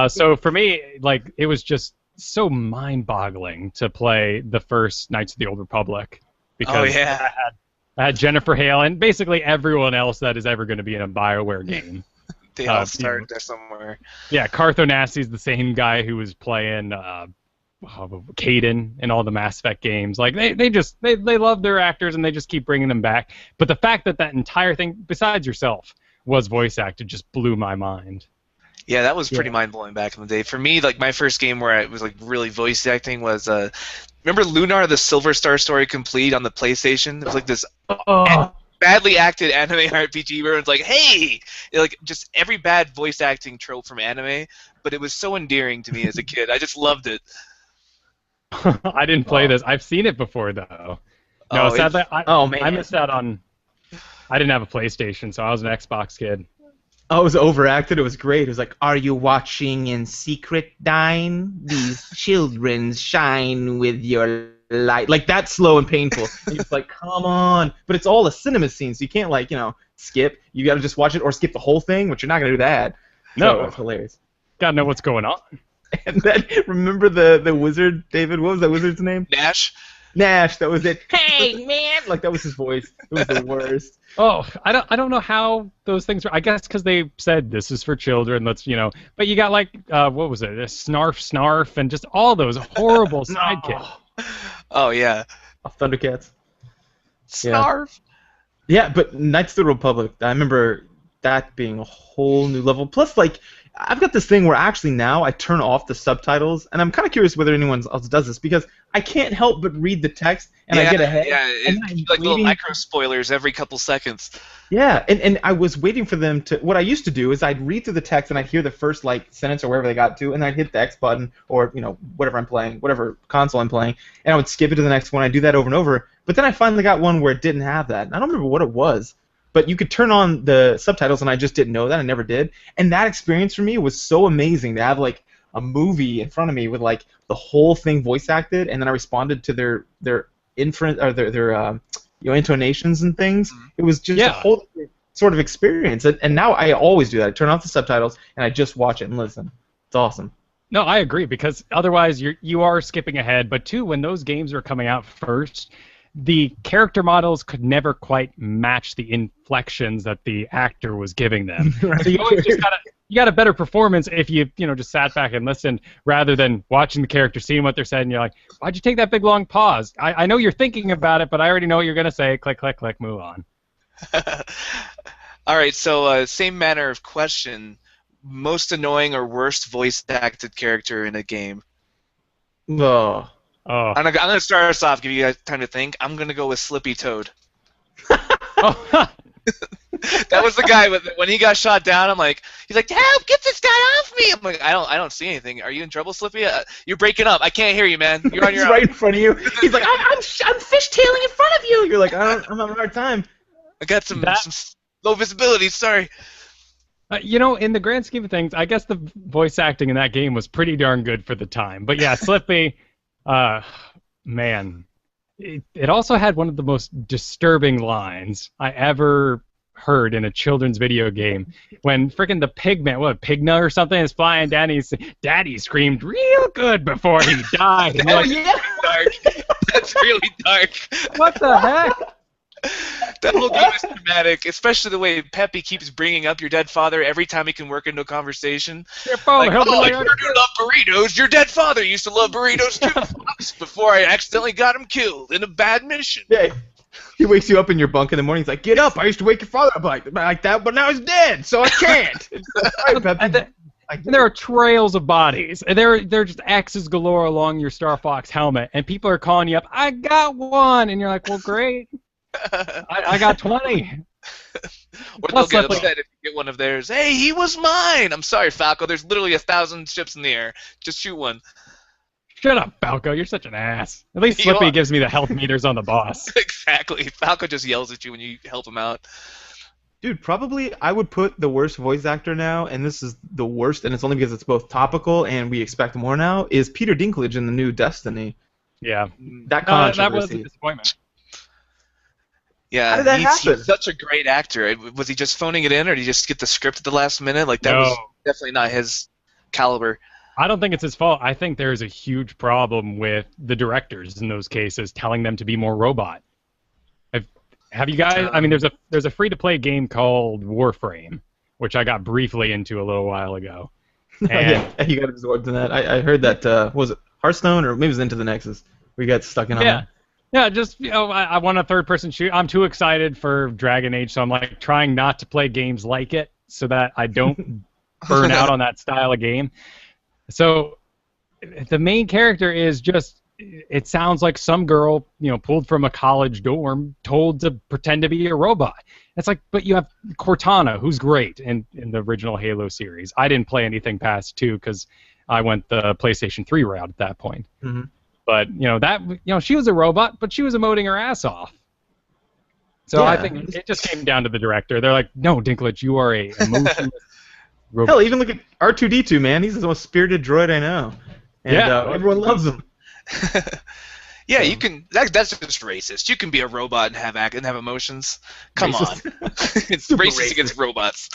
So for me, like it was just so mind-boggling to play the first Knights of the Old Republic because I had Jennifer Hale and basically everyone else that is ever going to be in a BioWare game. They all started there somewhere. Yeah, Carthonasi's the same guy who was playing Caden in all the Mass Effect games. Like they love their actors and they just keep bringing them back. But the fact that entire thing, besides yourself, was voice acted just blew my mind. Yeah, that was pretty mind-blowing back in the day. For me, like my first game where it was like really voice acting was remember Lunar the Silver Star Story Complete on the PlayStation? It was like this badly acted anime RPG where it's like, hey, like just every bad voice acting trope from anime, but it was so endearing to me as a kid. I just loved it. I didn't play this. I've seen it before though. No, sadly, I missed out on. I didn't have a PlayStation, so I was an Xbox kid. Oh, it was overacted. It was great. It was like, "Are you watching in secret, Dine? These children shine with your light." Like that's slow and painful. And it's like, come on. But it's all a cinema scene, so you can't like skip. You got to just watch it or skip the whole thing, which you're not gonna do that. No, so it's hilarious. Gotta know what's going on. And then remember the wizard, David? What was that wizard's name? Nash, that was it. Hey, man! Like, that was his voice. It was the worst. Oh, I don't know how those things were. I guess because they said this is for children, but you got, like, what was it? A Snarf, and just all those horrible sidekicks. Oh, yeah. Thundercats. Snarf! Yeah, but Knights of the Republic, I remember that being a whole new level. Plus, like, I've got this thing where actually now I turn off the subtitles, and I'm kind of curious whether anyone else does this, because I can't help but read the text, and I get ahead. Yeah, it's like little micro spoilers every couple seconds. Yeah, and I was waiting for them to. What I used to do is I'd read through the text, and I'd hear the first like sentence or wherever they got to, and I'd hit the X button or whatever I'm playing, whatever console I'm playing, and I would skip it to the next one. I'd do that over and over. But then I finally got one where it didn't have that. I don't remember what it was. But you could turn on the subtitles, and I just didn't know that. I never did. And that experience for me was so amazing to have like a movie in front of me with like the whole thing voice acted, and then I responded to their inference or their intonations and things. It was just a whole sort of experience. And now I always do that. I turn off the subtitles and I just watch it and listen. It's awesome. No, I agree, because otherwise you are skipping ahead. But too, when those games were coming out first, the character models could never quite match the inflections that the actor was giving them. Right. So you always just got a better performance if you just sat back and listened rather than watching the character, seeing what they're saying, and you're like, why'd you take that big long pause? I know you're thinking about it, but I already know what you're gonna say. Click, click, click, move on. All right, so same manner of question: most annoying or worst voice acted character in a game? Oh. I'm gonna start us off. Give you guys time to think. I'm gonna go with Slippy Toad. Oh. That was the guy when he got shot down. I'm like, he's like, help! Get this guy off me! I'm like, I don't see anything. Are you in trouble, Slippy? You're breaking up. I can't hear you, man. You're on your He's own. right in front of you. He's like, I'm fishtailing in front of you. You're like, I'm having a hard time. I got some low visibility. Sorry. In the grand scheme of things, I guess the voice acting in that game was pretty darn good for the time. But yeah, Slippy, man. It also had one of the most disturbing lines I ever heard in a children's video game. When freaking the pigman, Pigna or something, is flying down, Daddy screamed real good before he died. That's dark. That's really dark. What the heck? That whole game is dramatic, especially the way Peppy keeps bringing up your dead father every time he can work into a conversation. Your father, I heard you love burritos. Your dead father used to love burritos too, Fox, before I accidentally got him killed in a bad mission. Yeah, he wakes you up in your bunk in the morning. He's like, "Get up! I used to wake your father up like that, but now he's dead, so I can't." Right, Peppy. And there are trails of bodies. And there are just X's galore along your Star Fox helmet, and people are calling you up. I got one, and you're like, "Well, great." I got 20. Or they'll get upset if you get one of theirs. Hey, he was mine! I'm sorry, Falco. There's literally 1,000 ships in the air. Just shoot one. Shut up, Falco. You're such an ass. At least You Slippy are. gives me the health meters on the boss. Exactly. Falco just yells at you when you help him out. Dude, probably I would put the worst voice actor now, and this is the worst, and it's only because it's both topical and we expect more now, is Peter Dinklage in the new Destiny. Yeah. That That was a controversy. disappointment. Yeah, How did that happen? he's such a great actor. Was he just phoning it in, or did he just get the script at the last minute? Like that No. was definitely not his caliber. I don't think it's his fault. I think there's a huge problem with the directors in those cases telling them to be more robot. Have you guys? I mean, there's a free-to-play game called Warframe, which I got briefly into a little while ago. And Yeah, you got absorbed in that. I heard that, was it Hearthstone, or maybe it was Into the Nexus? We got stuck in on yeah, that. yeah, just I want a third-person shoot. I'm too excited for Dragon Age, so I'm like trying not to play games like it so that I don't burn out on that style of game. So the main character is just, it sounds like some girl, pulled from a college dorm, told to pretend to be a robot. It's like, but you have Cortana, who's great in the original Halo series. I didn't play anything past 2 because I went the PlayStation 3 route at that point. Mm-hmm. But she was a robot, but she was emoting her ass off. So Yeah. I think it just came down to the director. They're like, no, Dinklage, you are a emotionless robot. Hell, even look at R2-D2, man. He's the most spirited droid I know. And Yeah. everyone loves him. Yeah, you can. That's just racist. You can be a robot and have emotions. Come Racist. on, it's Super racist racist. against robots.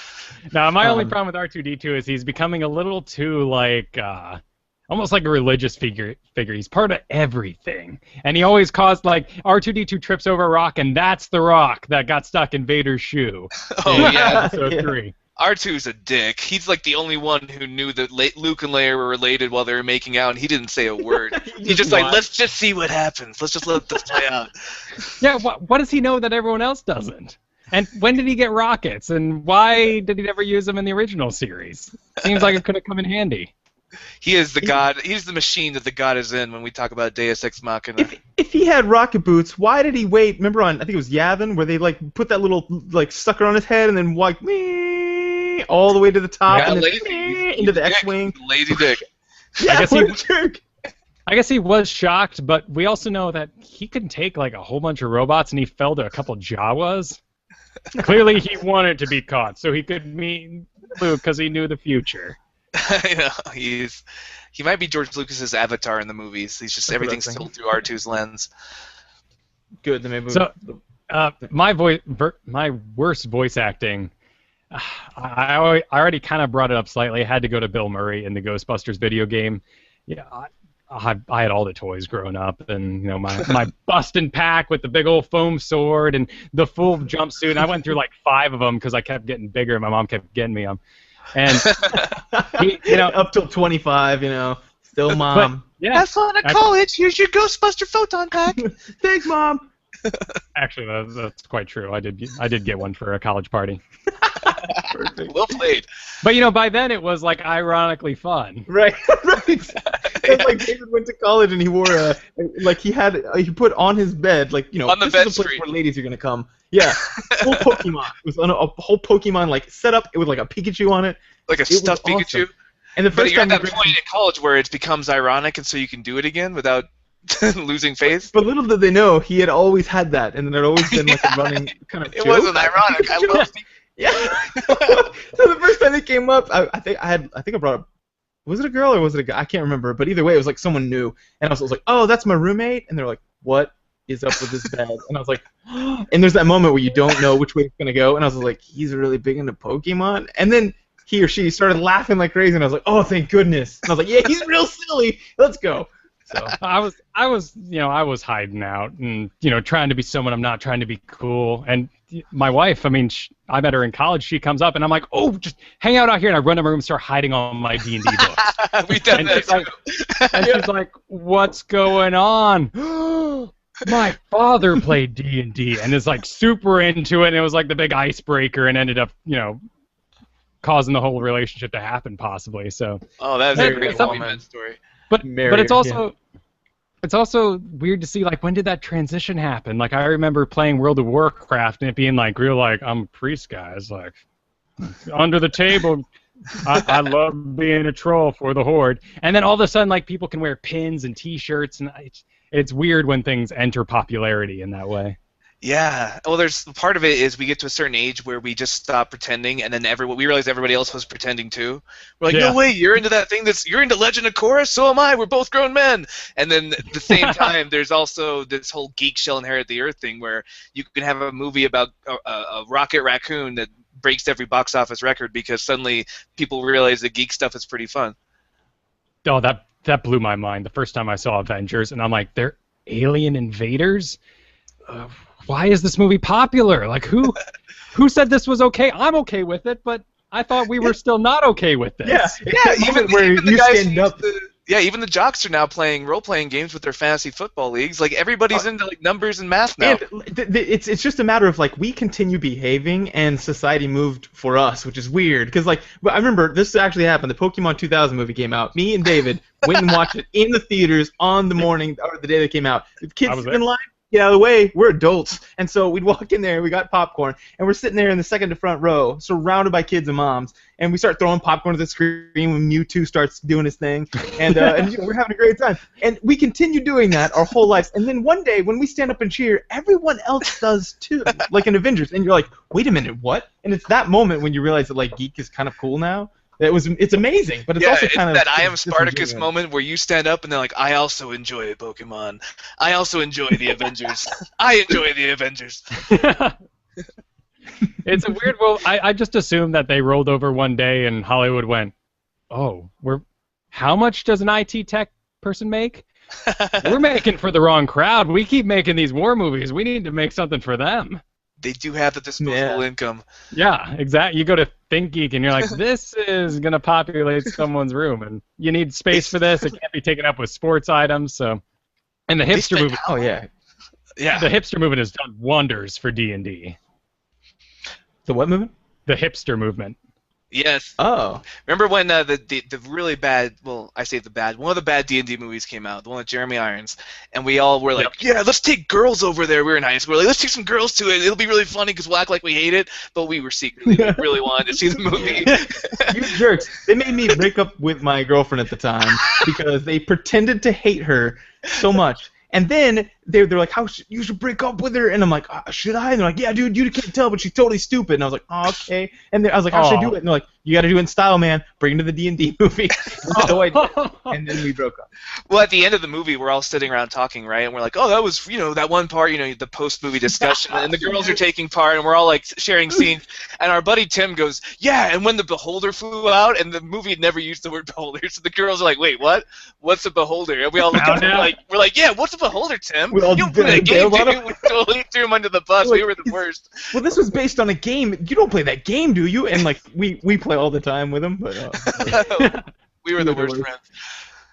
Now, my only Um, problem with R2-D2 is he's becoming a little too almost like a religious figure. He's part of everything, and he always caused R2-D2 trips over a rock, and that's the rock that got stuck in Vader's shoe. Oh in yeah, episode Yeah. 3. R2's a dick. He's like the only one who knew that Luke and Leia were related while they were making out, and he didn't say a word. He just like, watched. let's just see what happens. Let's just let this play out. Yeah, what does he know that everyone else doesn't? And when did he get rockets? And why did he never use them in the original series? Seems like it could have come in handy. He is the god. He's the machine that the god is in when we talk about Deus Ex Machina. If he had rocket boots, why did he wait? Remember on, I think it was Yavin, where they put that little sucker on his head and then all the way to the top Yeah, and then lazy. into the Dick. X-wing. Lazy dick. Yeah, guess what he- a jerk. I guess he was shocked, but we also know that he could take a whole bunch of robots, and he fell to a couple Jawas. Clearly, he wanted to be caught, so he could meet Luke because he knew the future. I know he might be George Lucas's Avatar in the movies. He's just That's what I everything's was told through R2's lens. Good, then maybe. So, my worst voice acting. I already kind of brought it up slightly. I had to go to Bill Murray in the Ghostbusters video game. Yeah, I had all the toys growing up, and my bustin' pack with the big old foam sword and the full jumpsuit. And I went through 5 of them because I kept getting bigger, and my mom kept getting me them. And up till 25, still mom. yeah, Have fun at I- college. Here's your Ghostbuster photon pack. Thanks, mom. actually that's quite true. I did get one for a college party. Perfect. Well played. But by then it was ironically fun. Right, right. It's like David went to college and he wore he put on his bed On the this bed is a place screen. where ladies are gonna come. Yeah, full Pokemon. It was on a whole Pokemon set up. It was a Pikachu on it. Like a was stuffed awesome. Pikachu. And the But first you're at time that point in college where it becomes ironic, and so you can do it again without losing face. but little did they know he had always had that, and then there'd always been a running kind of It joke. wasn't ironic. I love Yeah. So the first time it came up, I think I brought up. Was it a girl or was it a guy? I can't remember. But either way, it was someone new, and I was like, "Oh, that's my roommate," and they're like, "What is up with this bed?" And I was like, and there's that moment where you don't know which way it's gonna go, and I was like, "He's really big into Pokemon," and then he or she started laughing like crazy, and I was like, "Oh, thank goodness!" And I was like, "Yeah, he's real silly. Let's go." So I was hiding out and trying to be someone I'm not, trying to be cool. And my wife, I met her in college. She comes up and I'm like, "Oh, just hang out here." And I run to my room and start hiding all my D&D books. We've done And that she's like, too. and she's like, "What's going on?" My father played D&D and is super into it. And it was the big icebreaker and ended up causing the whole relationship to happen possibly. So. Oh, that was Hey, a great something- woman story. But Married, it's also weird to see when did that transition happen? I remember playing World of Warcraft and it being real I'm a priest guy. It's under the table, I love being a troll for the Horde. And then all of a sudden, like, people can wear pins and T-shirts, and it's weird when things enter popularity in that way. Yeah. Well, there's part of it is we get to a certain age where we just stop pretending, and then we realize everybody else was pretending too. We're like, Yeah. no way, you're into that thing you're into Legend of Korra, so am I. We're both grown men. And then at the same time, there's also this whole geek shall inherit the earth thing where you can have a movie about a rocket raccoon that breaks every box office record because suddenly people realize that geek stuff is pretty fun. Oh, that blew my mind the first time I saw Avengers, and I'm like, they're alien invaders? Why is this movie popular? Like, who said this was okay? I'm okay with it, but I thought we were still not okay with this. Yeah, even the guys stand up. Even the jocks are now playing role-playing games with their fantasy football leagues. Like, everybody's into like numbers and math now. And it's just a matter of like we continue behaving and society moved for us, which is weird because like I remember this actually happened. The Pokemon 2000 movie came out. Me and David went and watched it in the theaters on the morning or the day that came out. The kids in line. Get out of the way, we're adults. And so we'd walk in there, we got popcorn, and we're sitting there in the second to front row, surrounded by kids and moms, and we start throwing popcorn at the screen when Mewtwo starts doing his thing, and we're having a great time. And we continue doing that our whole lives. And then one day, when we stand up and cheer, everyone else does too, like in Avengers. And you're like, wait a minute, what? And it's that moment when you realize that like geek is kind of cool now. It's amazing, but it's also kind of that I am Spartacus moment where you stand up and they're like, I also enjoy Pokemon. I also enjoy the Avengers. I enjoy the Avengers. It's a weird. Well, I just assumed that they rolled over one day and Hollywood went, oh, how much does an IT tech person make? We're making for the wrong crowd. We keep making these war movies. We need to make something for them. They do have the disposable income. Yeah, exactly. You go to ThinkGeek and you're like, this is going to populate someone's room, and you need space for this. It can't be taken up with sports items. So, and the hipster movement. Oh yeah. The hipster movement has done wonders for D&D. The what movement? The hipster movement. Yes. Oh. Remember when the really bad, well, I say the bad, one of the bad D&D movies came out, the one with Jeremy Irons, and we all were like, yeah, let's take girls over there. We were in high school. We're like, let's take some girls to it. It'll be really funny because we'll act like we hate it, but we were secretly really wanted to see the movie. You jerks. They made me break up with my girlfriend at the time because they pretended to hate her so much. And then they're like, you should break up with her. And I'm like, should I? And they're like, yeah, dude, you can't tell, but she's totally stupid. And I was like, oh, okay. And I was like, how should I do it? And they're like, you got to do it in style, man. Bring it to the D&D movie. So I did. And then we broke up. Well, at the end of the movie, we're all sitting around talking, right? And we're like, oh, that was, that one part, the post-movie discussion. And the girls are taking part, and we're all, like, sharing scenes. And our buddy Tim goes, yeah, and when the beholder flew out, and the movie had never used the word beholder. So the girls are like, wait, what? What's a beholder? And we all look at him we're like, yeah, what's a beholder, Tim? You don't play that game, do you? We totally threw him under the bus. We were the worst. Well, this was based on a game. You don't play that game, do you? And, like, we play all the time with him. But we were the worst friends.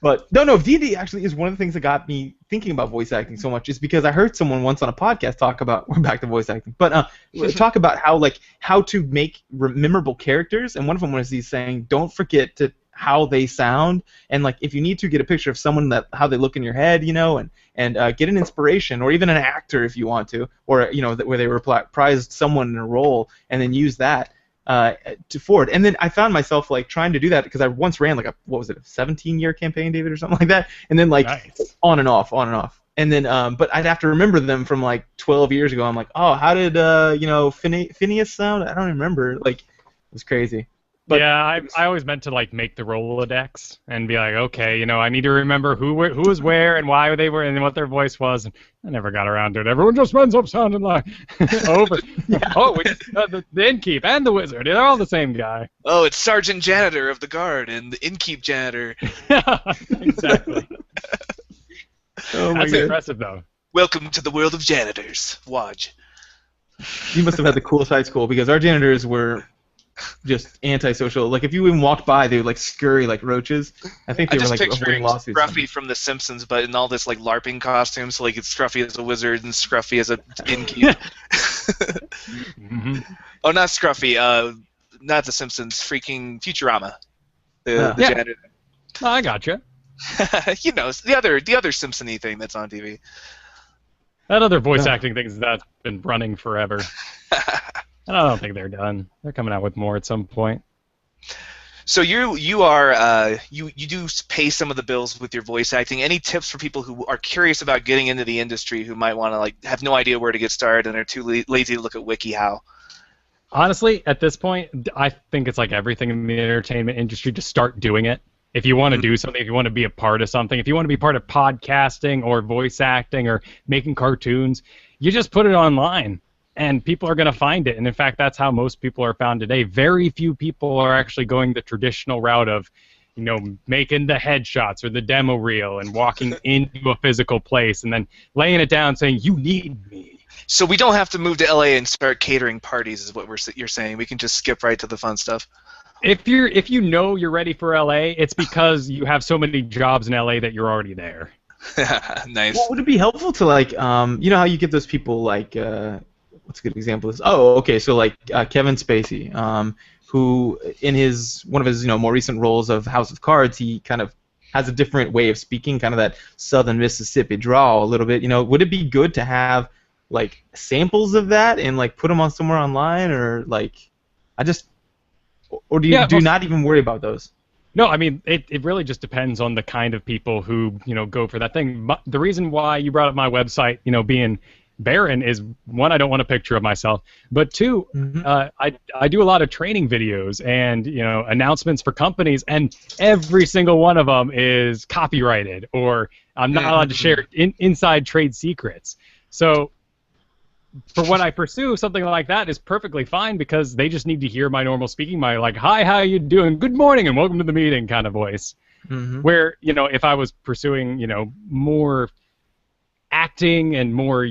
But no, D&D actually is one of the things that got me thinking about voice acting so much. Is because I heard someone once on a podcast talk about, we're back to voice acting, but talk about how to make memorable characters, and one of them was saying, don't forget how they sound, and like if you need to get a picture of someone how they look in your head, and get an inspiration, or even an actor if you want to, or where they reprised someone in a role, and then use that. To forward, and then I found myself like trying to do that because I once ran like a 17-year campaign, David, or something like that, and then like on and off, and then but I'd have to remember them from like 12 years ago. I'm like, oh, how did Phineas sound? I don't remember. Like, it was crazy. But yeah, I always meant to like make the Rolodex and be like, okay, I need to remember who was where and why they were and what their voice was. And I never got around to it. Everyone just ends up sounding like over. Oh, the innkeep and the wizard. They're all the same guy. Oh, it's Sergeant Janitor of the Guard and the innkeep janitor. Exactly. That's impressive, though. Welcome to the world of janitors, Waj. You must have had the coolest high school because our janitors were just antisocial. Like if you even walked by, they would like scurry like roaches. I think they were like avoiding lawsuits. Scruffy from The Simpsons, but in all this like LARPing costume. So like it's Scruffy as a wizard and Scruffy as a innkeep. Oh, not Scruffy. Not The Simpsons. Freaking Futurama. The janitor. Oh, I gotcha. The other Simpson-y thing that's on TV. That other voice acting thing that's been running forever. And I don't think they're done. They're coming out with more at some point. So you do pay some of the bills with your voice acting. Any tips for people who are curious about getting into the industry who might want to like have no idea where to get started and are too lazy to look at WikiHow? Honestly, at this point, I think it's like everything in the entertainment industry. Just start doing it. If you want to do something, if you want to be a part of something, if you want to be part of podcasting or voice acting or making cartoons, you just put it online, and people are going to find it. And in fact, that's how most people are found today. Very few people are actually going the traditional route of, making the headshots or the demo reel and walking into a physical place and then laying it down saying, "You need me." So we don't have to move to LA and start catering parties, is what you're saying. We can just skip right to the fun stuff. If you're ready for LA, it's because you have so many jobs in LA that you're already there. Nice. Well, would it be helpful to like, you know how you get those people like, what's a good example of this? Oh, okay, so like Kevin Spacey, who in one of his more recent roles of House of Cards, he kind of has a different way of speaking, kind of that Southern Mississippi drawl a little bit. Would it be good to have like samples of that and like put them on somewhere online, or like, or do you not even worry about those? No, I mean, it really just depends on the kind of people who, go for that thing. But the reason why you brought up my website, being barren is, one, I don't want a picture of myself, but two, I do a lot of training videos and, announcements for companies, and every single one of them is copyrighted, or I'm not allowed to share inside trade secrets. So for what I pursue, something like that is perfectly fine, because they just need to hear my normal speaking, my like, "Hi, how you doing? Good morning and welcome to the meeting" kind of voice. Where, if I was pursuing, more acting and more,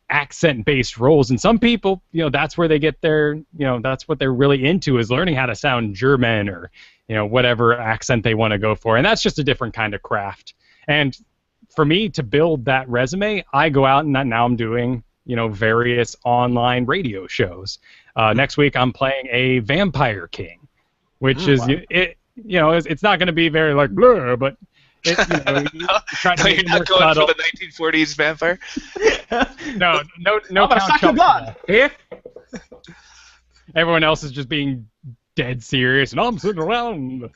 accent-based roles, and some people, that's where they get their, that's what they're really into, is learning how to sound German or, whatever accent they want to go for. And that's just a different kind of craft. And for me to build that resume, I go out and now I'm doing, various online radio shows. Next week I'm playing a Vampire King, which is, it's not going to be very like blur, but you're trying to you're not going for the 1940s vampire. no Count Chocula. Everyone else is just being dead serious, and I'm sitting around.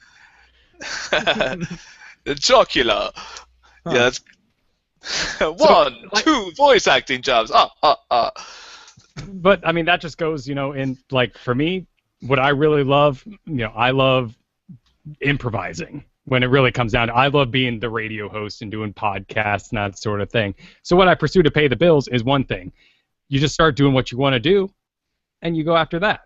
Chocula. Huh. Yeah, that's one, two voice acting jobs. But I mean, that just goes, in like, for me, what I really love, I love improvising. When it really comes down to, I love being the radio host and doing podcasts and that sort of thing. So what I pursue to pay the bills is one thing. You just start doing what you want to do, and you go after that.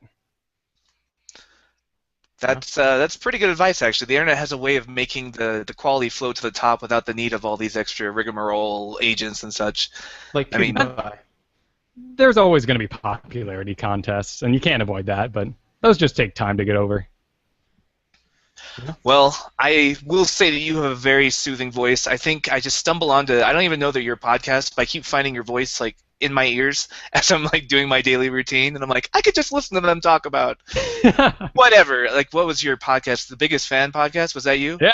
That's pretty good advice, actually. The internet has a way of making the quality flow to the top without the need of all these extra rigmarole agents and such. Like, I mean, there's always going to be popularity contests, and you can't avoid that, but those just take time to get over. Well, I will say that you have a very soothing voice. I think I just stumble onto, I don't even know that you're a podcast, but I keep finding your voice like in my ears as I'm like doing my daily routine, and I'm like, I could just listen to them talk about whatever. Like, what was your podcast? The Biggest Fan podcast? Was that you? Yeah.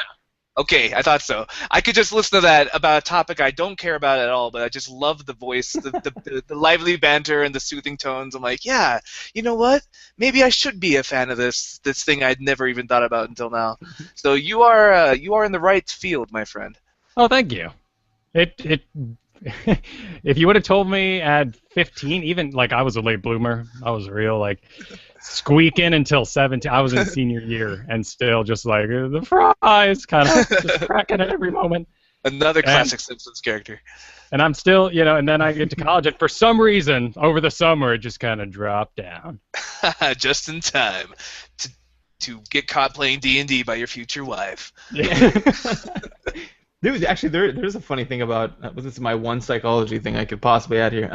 Okay, I thought so. I could just listen to that about a topic I don't care about at all, but I just love the voice, the lively banter and the soothing tones. I'm like, yeah, you know what? Maybe I should be a fan of this thing I'd never even thought about until now. So you are in the right field, my friend. Oh, thank you. If you would have told me at 15, even like I was a late bloomer, I was real like squeaking until 17. I was in senior year and still just like the fries, kind of just cracking at every moment. Another classic Simpsons character. And I'm still, and then I get to college, and for some reason over the summer it just kind of dropped down. Just in time to get caught playing D&D by your future wife. There's a funny thing about this is my one psychology thing I could possibly add here.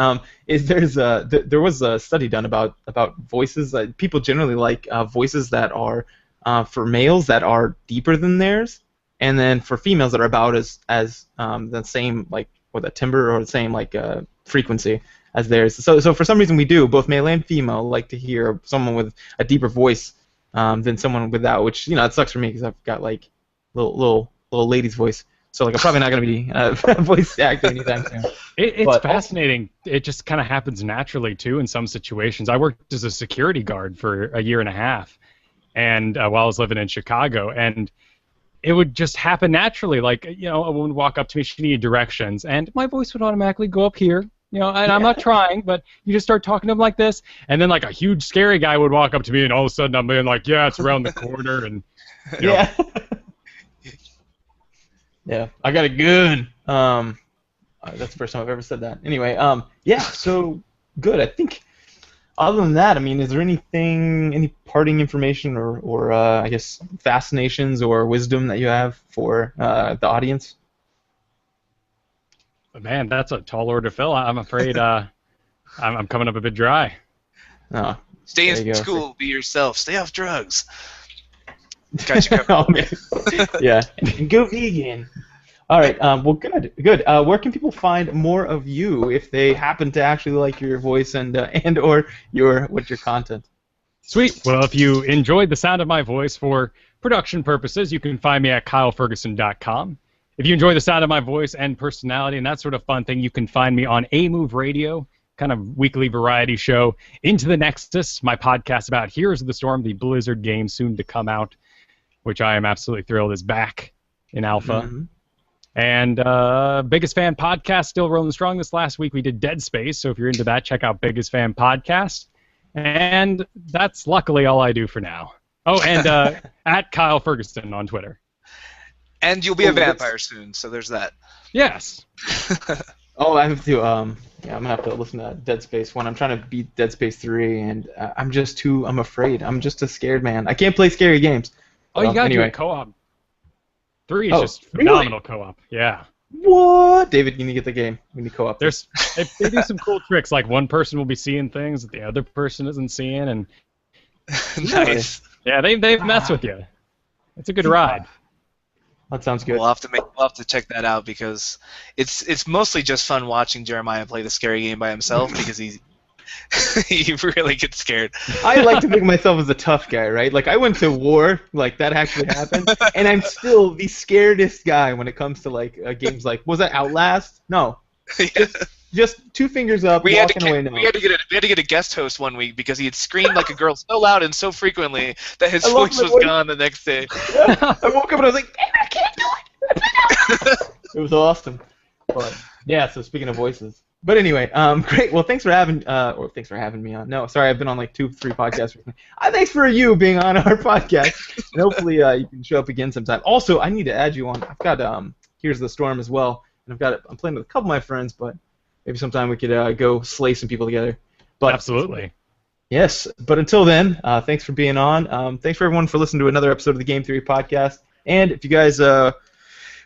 There was a study done about voices. People generally like voices that are for males that are deeper than theirs, and then for females that are about as the same like or the timbre or the same like frequency as theirs. So for some reason we do, both male and female, like to hear someone with a deeper voice than someone without. Which it sucks for me because I've got like little lady's voice. So like I'm probably not going to be voice acting anytime soon. It's fascinating. It just kind of happens naturally too in some situations. I worked as a security guard for a year and a half, and while I was living in Chicago, and it would just happen naturally. Like, a woman would walk up to me, she needed directions, and my voice would automatically go up here. And I'm not trying, but you just start talking to them like this, and then like a huge scary guy would walk up to me, and all of a sudden I'm being like, yeah, it's around the corner, and Yeah. Yeah, I got a gun. That's the first time I've ever said that. Anyway, yeah, so good. I think other than that, I mean, is there any parting information or I guess fascinations or wisdom that you have for the audience? But man, that's a tall order to fill. I'm afraid I'm coming up a bit dry. Oh, Stay there you in go. school, be yourself, stay off drugs. Got you covered. Oh, man. Yeah, and go vegan. All right. Well, good. Where can people find more of you if they happen to actually like your voice and or your content? Sweet. Well, if you enjoyed the sound of my voice for production purposes, you can find me at kylefergusson.com. If you enjoy the sound of my voice and personality and that sort of fun thing, you can find me on A Move Radio, kind of weekly variety show, Into the Nexus, my podcast about Heroes of the Storm, the Blizzard game soon to come out, which I am absolutely thrilled is back in alpha. Mm-hmm. And Biggest Fan Podcast still rolling strong. This last week we did Dead Space, so if you're into that, check out Biggest Fan Podcast. And that's luckily all I do for now. Oh, and at Kyle Fergusson on Twitter. And you'll be a vampire soon, so there's that. Yes. Oh, I have to. Yeah, I'm gonna have to listen to Dead Space 1. I'm trying to beat Dead Space 3, and I'm afraid. I'm just a scared man. I can't play scary games. Oh, you gotta do anyway. a co-op. 3 is just really? phenomenal co-op. Yeah. What? David, you need to get the game. We need co-op. They do some cool tricks. Like one person will be seeing things that the other person isn't seeing, and Nice. yeah, they mess with you. It's a good ride. That sounds good. We'll have to check that out because it's mostly just fun watching Jeremiah play the scary game by himself because he really gets scared. I like to think of myself as a tough guy, right? Like I went to war, like that actually happened, and I'm still the scaredest guy when it comes to like games like was that Outlast? No, just two fingers up, walking away. No. We had to get a guest host one week because he had screamed like a girl so loud and so frequently that his voice was gone the next day. I woke up and I was like, I can't do it. It was awesome. But yeah, so speaking of voices. But anyway, great. Well, thanks for having me on. No, sorry, I've been on like 2-3 podcasts recently. Thanks for you being on our podcast. And hopefully you can show up again sometime. Also, I need to add you on. I've got Here's the Storm as well, and I'm playing with a couple of my friends, but maybe sometime we could go slay some people together. But Absolutely. yes, but until then, thanks for being on. Thanks for everyone for listening to another episode of the Game Theory Podcast. And if you guys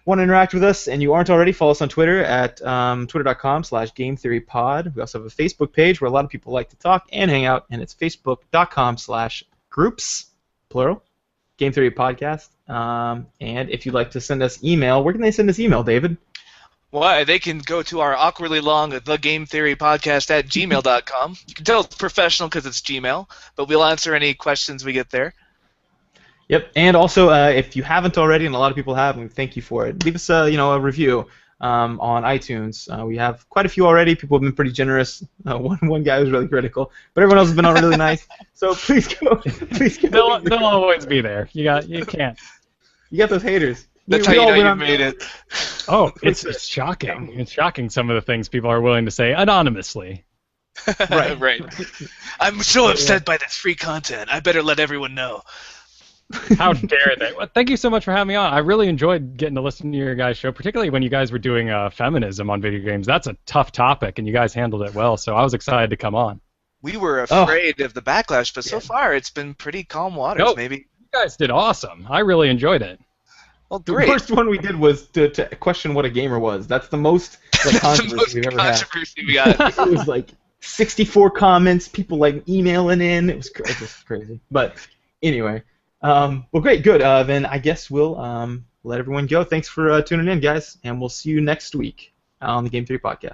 want to interact with us and you aren't already, follow us on Twitter at twitter.com/GameTheoryPod. We also have a Facebook page where a lot of people like to talk and hang out, and it's facebook.com/groups, plural, Game Theory Podcast. And if you'd like to send us email, where can they send us email, David? Well, they can go to our awkwardly long thegametheorypodcast@gmail.com. You can tell it's professional because it's Gmail, but we'll answer any questions we get there. Yep, and also if you haven't already, and a lot of people have, and thank you for it, leave us a review on iTunes. We have quite a few already. People have been pretty generous. One guy was really critical, but everyone else has been really nice. So please go. They'll always be there. You can't. You got those haters. That's how you know you made it. Oh, it's shocking. It's shocking some of the things people are willing to say anonymously. Right. Right. I'm so upset by this free content. I better let everyone know. How dare they? Well, thank you so much for having me on. I really enjoyed getting to listen to your guys' show, particularly when you guys were doing feminism on video games. That's a tough topic, and you guys handled it well, so I was excited to come on. We were afraid of the backlash, but so far it's been pretty calm waters. Nope. Maybe You guys did awesome. I really enjoyed it. Well, The great. first one we did was to question what a gamer was. That's the most That's the controversy most we've ever had. controversy we got. It was like 64 comments, people like emailing in. It was just crazy. But anyway, well, great, good. Then I guess we'll let everyone go. Thanks for tuning in, guys, and we'll see you next week on the Game Theory Podcast.